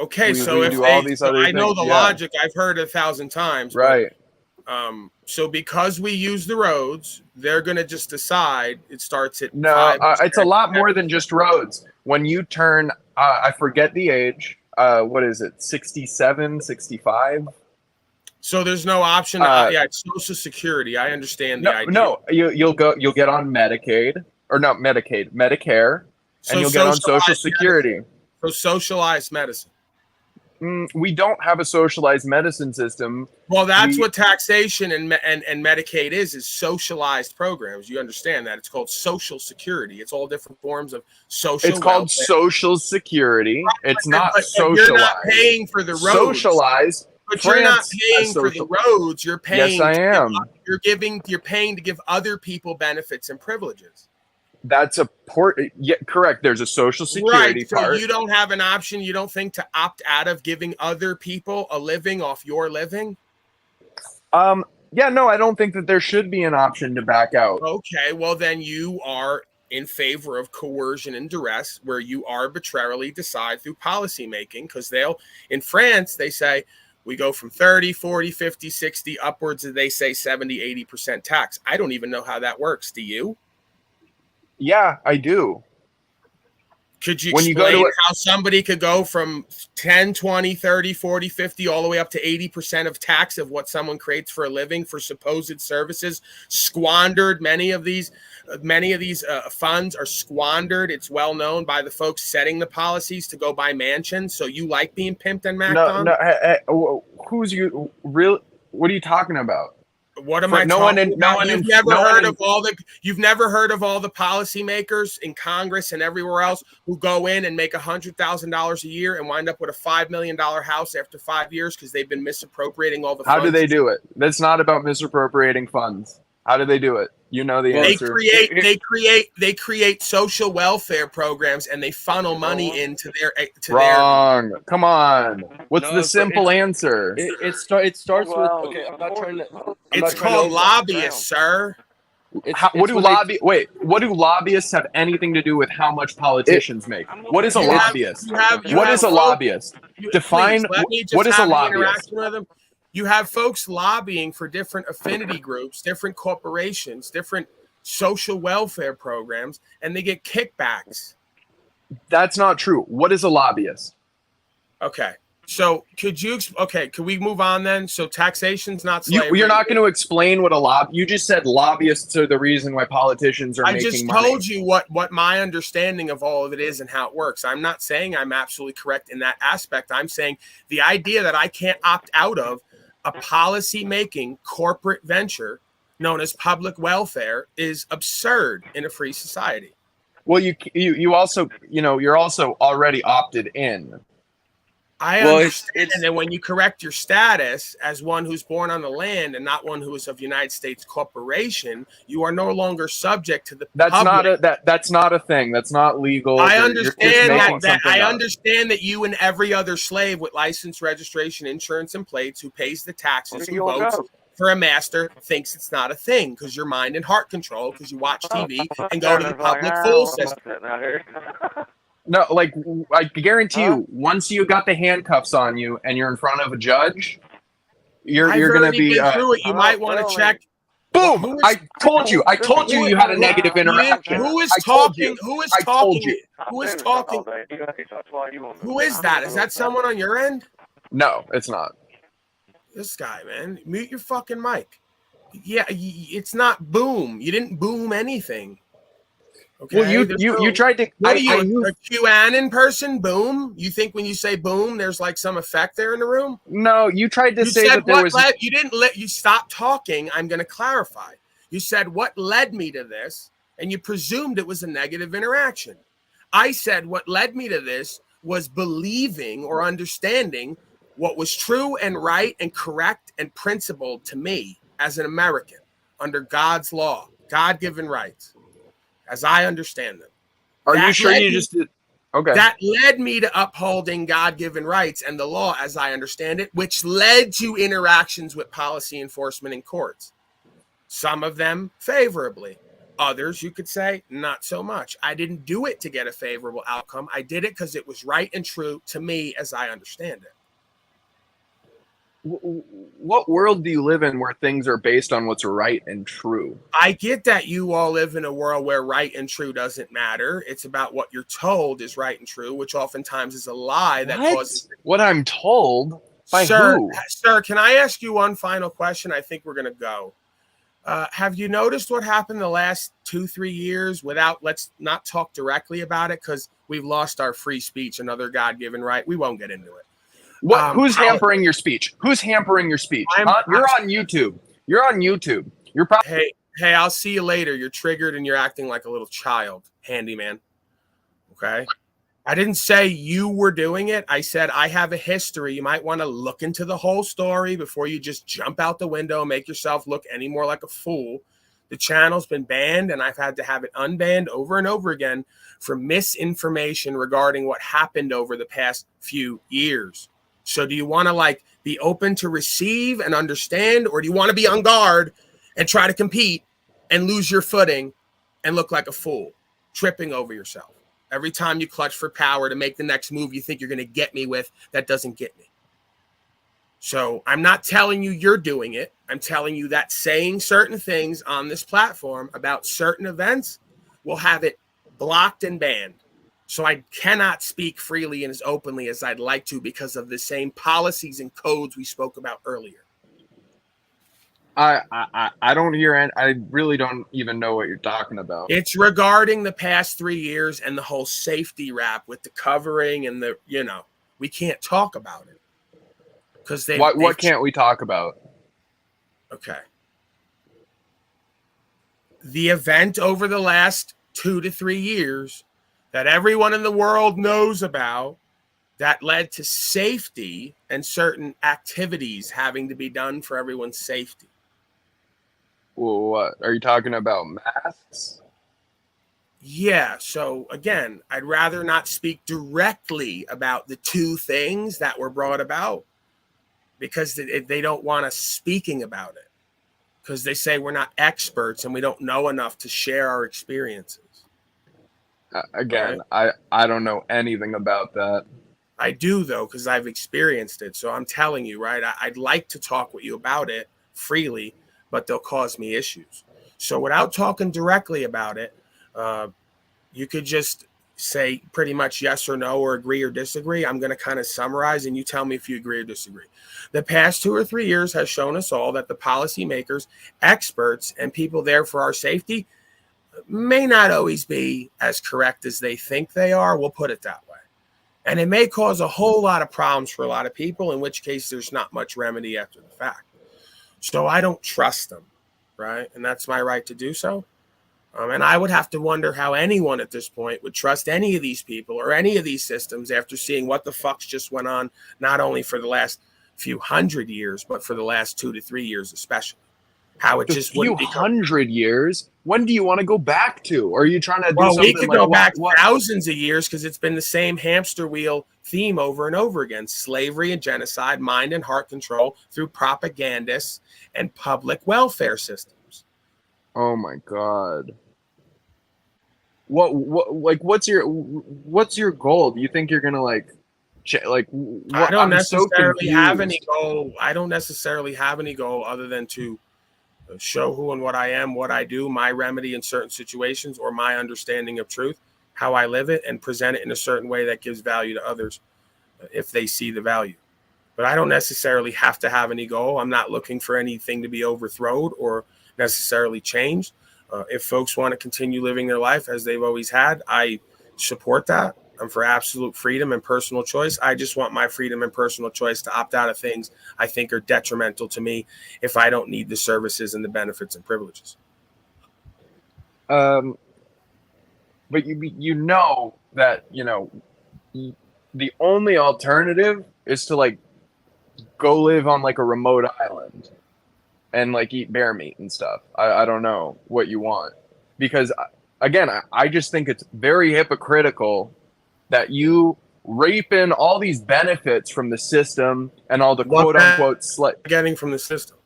Okay, we do all these other I know things, the logic. I've heard 1,000 times. Right. So because we use the roads, they're going to just decide it starts at No, 5. it's a lot more than just roads. When you turn, I forget the age. What is it? 67, 65? So there's no option. Yeah, it's Social Security. I understand the idea. No, you'll get on Medicaid or not Medicaid, Medicare, and you'll get on Social Security. So socialized medicine. We don't have a socialized medicine system. Well, that's what taxation and Medicaid is socialized programs. You understand that? It's called Social Security. It's all different forms of social. It's called welfare. Social Security. It's not socialized. You're not paying for the roads. Socialized. But you're not paying for the roads. You're paying. Yes, I am. You're paying to give other people benefits and privileges. That's a port. Yeah, correct. There's a Social Security so part. You don't have an option. You don't think to opt out of giving other people a living off your living? Yeah, no, I don't think that there should be an option to back out. Okay, well then you are in favor of coercion and duress, where you arbitrarily decide through policy making, because in France, they say we go from 30, 40, 50, 60, upwards of, they say 70, 80% tax. I don't even know how that works. Do you? Yeah, I do. Could you explain how somebody could go from 10, 20, 30, 40, 50, all the way up to 80% of tax of what someone creates for a living for supposed services, squandered? Many of these funds are squandered. It's well known by the folks setting the policies to go buy mansions. So you like being pimped and macked on? No, who's you? Real? What are you talking about? What am I talking about? You've never heard of all the policymakers in Congress and everywhere else who go in and make $100,000 a year and wind up with a $5 million house after 5 years because they've been misappropriating all the funds. How do they do it? That's not about misappropriating funds. How do they do it? You know the answer. They create social welfare programs and they funnel money into their. Wrong. Come on. What's the simple answer? It starts with. Okay, I'm not trying to. It's called lobbyists, sir. What do lobbyists have anything to do with how much politicians make? What is a lobbyist? What is a lobbyist? Define what is a lobbyist? You have folks lobbying for different affinity groups, different corporations, different social welfare programs, and they get kickbacks. That's not true. What is a lobbyist? Okay. So could we move on then? So taxation's not slavery. You're not going to explain what you just said lobbyists are the reason why politicians are making money. I just told you what my understanding of all of it is and how it works. I'm not saying I'm absolutely correct in that aspect. I'm saying the idea that I can't opt out of a policy-making corporate venture known as public welfare is absurd in a free society. Well, you also, you're also already opted in. I understand that when you correct your status as one who's born on the land and not one who is of United States corporation, you are no longer subject to the public. That's not a thing. That's not legal. I understand that. I understand that you and every other slave with license, registration, insurance, and plates who pays the taxes, who votes for a master, thinks it's not a thing because you're mind and heart control because you watch TV and go to the public fool system. No, like I guarantee you, once you got the handcuffs on you and you're in front of a judge, you're going to be. You might want to check. Boom! I told you you had a negative interaction. Who is talking? Who is talking? Who is talking? Who is that? Is that someone on your end? No, it's not. This guy, man. Mute your fucking mic. Yeah, it's not boom. You didn't boom anything. Okay. Well, you tried to. What are you, a QAnon person? Boom. You think when you say boom, there's like some effect there in the room? No, you tried to say that there was. You didn't let you stop talking. I'm going to clarify. You said what led me to this, and you presumed it was a negative interaction. I said what led me to this was believing or understanding what was true and right and correct and principled to me as an American under God's law, God-given rights. As I understand them. Are you sure you just did? Okay. That led me to upholding God-given rights and the law as I understand it, which led to interactions with policy enforcement in courts. Some of them favorably. Others, you could say, not so much. I didn't do it to get a favorable outcome. I did it because it was right and true to me as I understand it. what world do you live in where things are based on what's right and true? I get that you all live in a world where right and true doesn't matter. It's about what you're told is right and true, which oftentimes is a lie that causes. What I'm told? By Sir, who? Sir, can I ask you one final question? I think we're going to go. Have you noticed what happened the last 2-3 years let's not talk directly about it because we've lost our free speech, another God-given right. We won't get into it. Who's hampering your speech? Who's hampering your speech? You're on YouTube. You're on YouTube. You're probably. Hey, I'll see you later. You're triggered and you're acting like a little child, handyman. Okay? I didn't say you were doing it. I said I have a history. You might want to look into the whole story before you just jump out the window and make yourself look any more like a fool. The channel's been banned, and I've had to have it unbanned over and over again for misinformation regarding what happened over the past few years. So do you want to be open to receive and understand, or do you want to be on guard and try to compete and lose your footing and look like a fool, tripping over yourself? Every time you clutch for power to make the next move you think you're going to get me with, that doesn't get me. So I'm not telling you you're doing it. I'm telling you that saying certain things on this platform about certain events will have it blocked and banned. So I cannot speak freely and as openly as I'd like to because of the same policies and codes we spoke about earlier. I don't hear any, I really don't even know what you're talking about. It's regarding the past 3 years and the whole safety rap with the covering and we can't talk about it. Because what can't we talk about? Okay. The event over the last 2 to 3 years that everyone in the world knows about that led to safety and certain activities having to be done for everyone's safety. Well, what are you talking about? Masks? Yeah. So again, I'd rather not speak directly about the two things that were brought about because they don't want us speaking about it because they say we're not experts and we don't know enough to share our experiences. Again, right? I don't know anything about that. I do, though, because I've experienced it. So I'm telling you, right, I'd like to talk with you about it freely, but they'll cause me issues. So without talking directly about it, you could just say pretty much yes or no or agree or disagree. I'm going to kind of summarize and you tell me if you agree or disagree. The past 2 or 3 years has shown us all that the policymakers, experts, and people there for our safety may not always be as correct as they think they are. We'll put it that way. And it may cause a whole lot of problems for a lot of people, in which case there's not much remedy after the fact. So I don't trust them, right? And that's my right to do so. And I would have to wonder how anyone at this point would trust any of these people or any of these systems after seeing what the fucks just went on, not only for the last few hundred years, but for the last 2 to 3 years especially. How it just wouldn't be 100 years. When do you want to go back to? Or are you trying to do something? We could go back thousands of years because it's been the same hamster wheel theme over and over again: slavery and genocide, mind and heart control through propagandists and public welfare systems. Oh my God! What's your goal? Do you think you're gonna I don't necessarily have any goal. I don't necessarily have any goal other than to show who and what I am, what I do, my remedy in certain situations, or my understanding of truth, how I live it, and present it in a certain way that gives value to others if they see the value. But I don't necessarily have to have any goal. I'm not looking for anything to be overthrown or necessarily changed. If folks want to continue living their life as they've always had, I support that. I'm for absolute freedom and personal choice. I just want my freedom and personal choice to opt out of things I think are detrimental to me if I don't need the services and the benefits and privileges. But you know that, the only alternative is to go live on a remote island and eat bear meat and stuff. I don't know what you want, because again, I just think it's very hypocritical that you rape in all these benefits from the system and all the quote unquote getting from the system.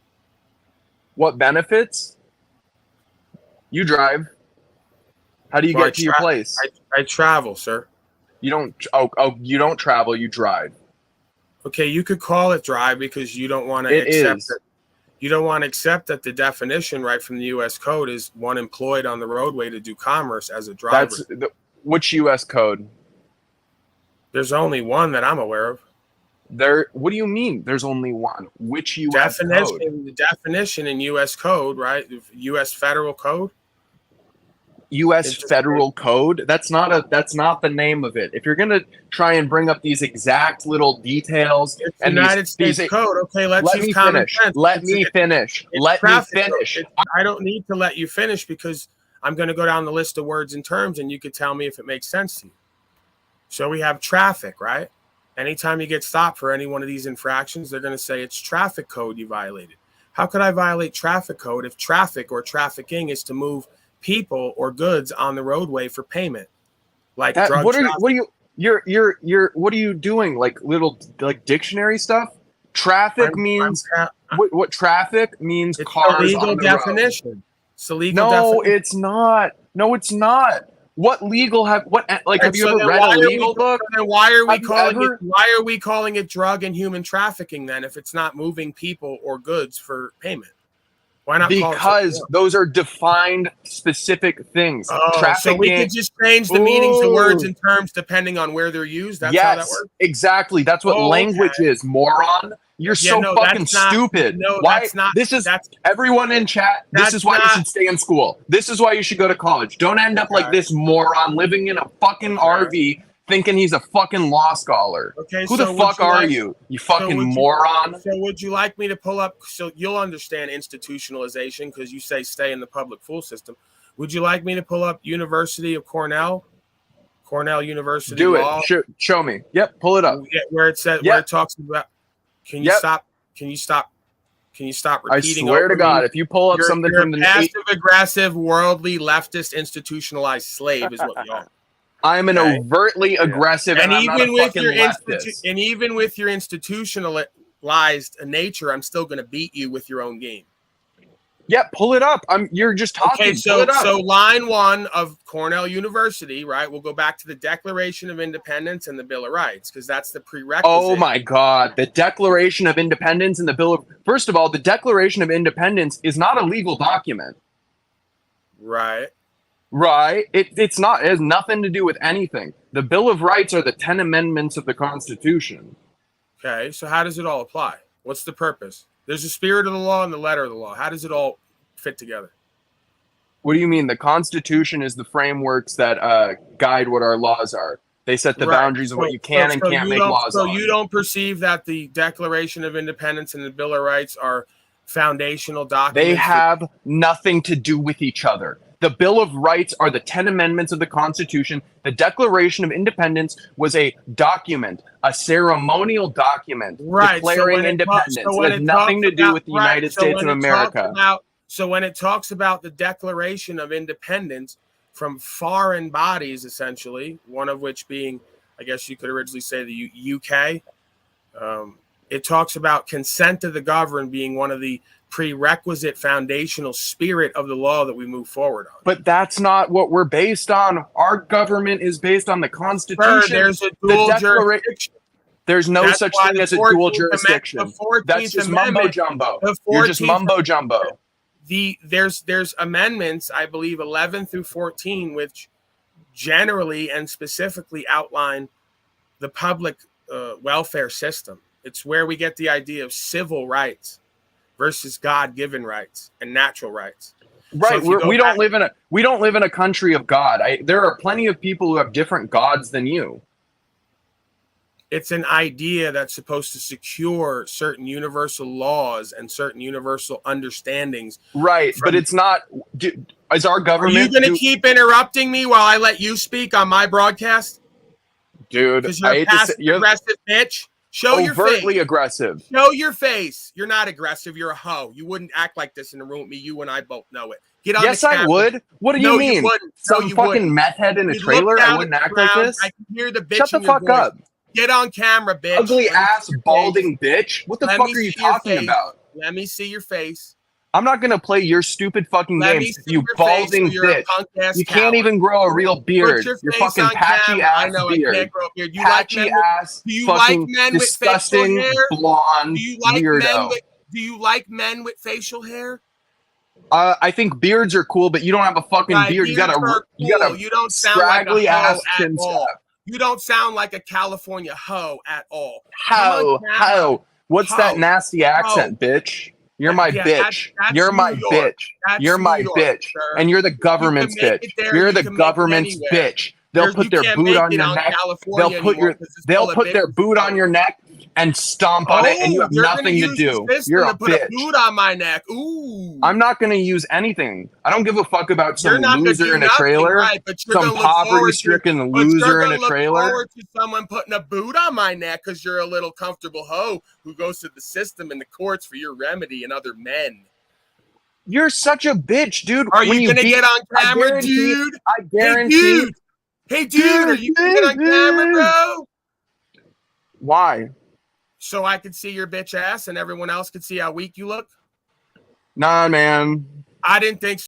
What benefits? You drive. How do you get to your place? I travel, sir. You don't. You don't travel. You drive. Okay, you could call it dry because you don't want to accept it. You don't want to accept that the definition right from the U.S. code is one employed on the roadway to do commerce as a driver. Which U.S. code? There's only one that I'm aware of. What do you mean? There's only one. Which U.S. code? The definition in U.S. code, right? U.S. federal code. U.S. federal code. That's not the name of it. If you're gonna try and bring up these exact little details it's and United States code, okay, let's use common sense. Let me finish. I don't need to let you finish because I'm going to go down the list of words and terms, and you could tell me if it makes sense to you. So we have traffic, right? Anytime you get stopped for any one of these infractions, they're going to say it's traffic code you violated. How could I violate traffic code if traffic or trafficking is to move people or goods on the roadway for payment? Like drug what are you doing? Like little dictionary stuff? Traffic means what traffic means it's cars a legal on the definition. road. It's a legal definition. It's not. No, it's not. What legal have you ever read a legal book? Then why are we calling it drug and human trafficking then if it's not moving people or goods for payment? Why not? Because those are defined specific things. Oh, so we could just change the meanings of words and terms depending on where they're used. That's how that works. Exactly. That's what language is, moron. You're fucking stupid. No, why? That's not. That's everyone in chat. This is why you should stay in school. This is why you should go to college. Don't end up like this moron living in a fucking RV thinking he's a fucking law scholar. Okay, who the fuck are you? You fucking moron. So would you like me to pull up so you'll understand institutionalization because you say stay in the public school system? Would you like me to pull up University of Cornell University Do law? it. Show me. Yep, pull it up. Where it says where it talks about. Can you stop? Can you stop repeating? I swear to God, if you pull up something from the passive aggressive, worldly, leftist, institutionalized slave is what you are. I'm an overtly aggressive, and even with your institutionalized nature, I'm still going to beat you with your own game. Yeah, pull it up. You're just talking. Okay, so line 1 of Cornell University, right? We'll go back to the Declaration of Independence and the Bill of Rights because that's the prerequisite. Oh my God, the Declaration of Independence and the Bill of. First of all, the Declaration of Independence is not a legal document. Right. Right. It's not. It has nothing to do with anything. The Bill of Rights are the 10 amendments of the Constitution. Okay, so how does it all apply? What's the purpose? There's the spirit of the law and the letter of the law. How does it all fit together? What do you mean? The Constitution is the frameworks that guide what our laws are. They set the boundaries of what you can and can't make laws on. So you don't perceive that the Declaration of Independence and the Bill of Rights are foundational documents? They have nothing to do with each other. The Bill of Rights are the 10 amendments of the Constitution. The Declaration of Independence was a document, a ceremonial document declaring independence. It has nothing to do with the United States of America. So when it talks about the Declaration of Independence from foreign bodies, essentially, one of which being, I guess you could originally say the UK, it talks about consent of the governed being one of the prerequisite foundational spirit of the law that we move forward on. But that's not what we're based on. Our government is based on the Constitution. There's a dual jurisdiction. There's no such thing as a dual jurisdiction. That's just mumbo jumbo. You're just mumbo jumbo. There's amendments, I believe 11 through 14, which generally and specifically outline the public welfare system. It's where we get the idea of civil rights versus God-given rights and natural rights. Right. So we don't live in a country of God. There are plenty of people who have different gods than you. It's an idea that's supposed to secure certain universal laws and certain universal understandings. Right, but it's not. Is our government? Are you going to keep interrupting me while I let you speak on my broadcast? Dude, because you're a passive-aggressive bitch. Show your face. Overtly aggressive. Show your face. You're not aggressive. You're a hoe. You wouldn't act like this in the room with me. You and I both know it. Get on yes, the camera. I would. What do you mean? Some fucking meth head in a trailer? I wouldn't act like this. I can hear the bitch. Shut the fuck up. Get on camera, bitch. Ugly ass, balding bitch. What the fuck are you talking about? Let me see your face. I'm not gonna play your stupid fucking Let me games. see You your face, balding or you're a bitch. punk-ass You can't coward. even grow a real beard. Put your Your face fucking on patchy camera. I ass know I beard. can't grow a beard. Do you like Patchy men with, ass, do you like fucking men with facial disgusting hair? blonde Do you like men weirdo. with Do you like men with facial hair? I think beards are cool, but you don't have a fucking Right, beard. beards are You got cool. a You don't sound like a scraggly hoe ass at chin all. strap. You don't sound like a California hoe at all. Come on camera. How? What's that Hoe. nasty accent, bitch? You're my Yeah, bitch. that's You're my New York. bitch. That's You're New my York, bitch. sir. And you're the You can government's make bitch. it there. You're You the can make it government's anywhere. bitch. They'll put You their can't boot make on it your on neck. California anymore because it's They'll full of put their bitches boot and on your hoes. neck and stomp on it, and you Oh, have you're gonna nothing to use do. the system You're to a put a bitch. boot on my neck. Ooh. I'm not going to use anything. I don't give a fuck about some You're not gonna loser do in a nothing, trailer, right? But you're some gonna look forward to. poverty-stricken But you're loser in gonna a look trailer. forward to someone putting a boot on my neck because you're a little comfortable hoe who goes to the system and the courts for your remedy and other men. You're such a bitch, dude. Are When you gonna beat, get on I camera, guarantee, dude? I guarantee. Hey, dude. Hey, dude. Are you gonna get on camera, bro? Why? So I can see your bitch ass and everyone else can see how weak you look. Nah, man. I didn't think so.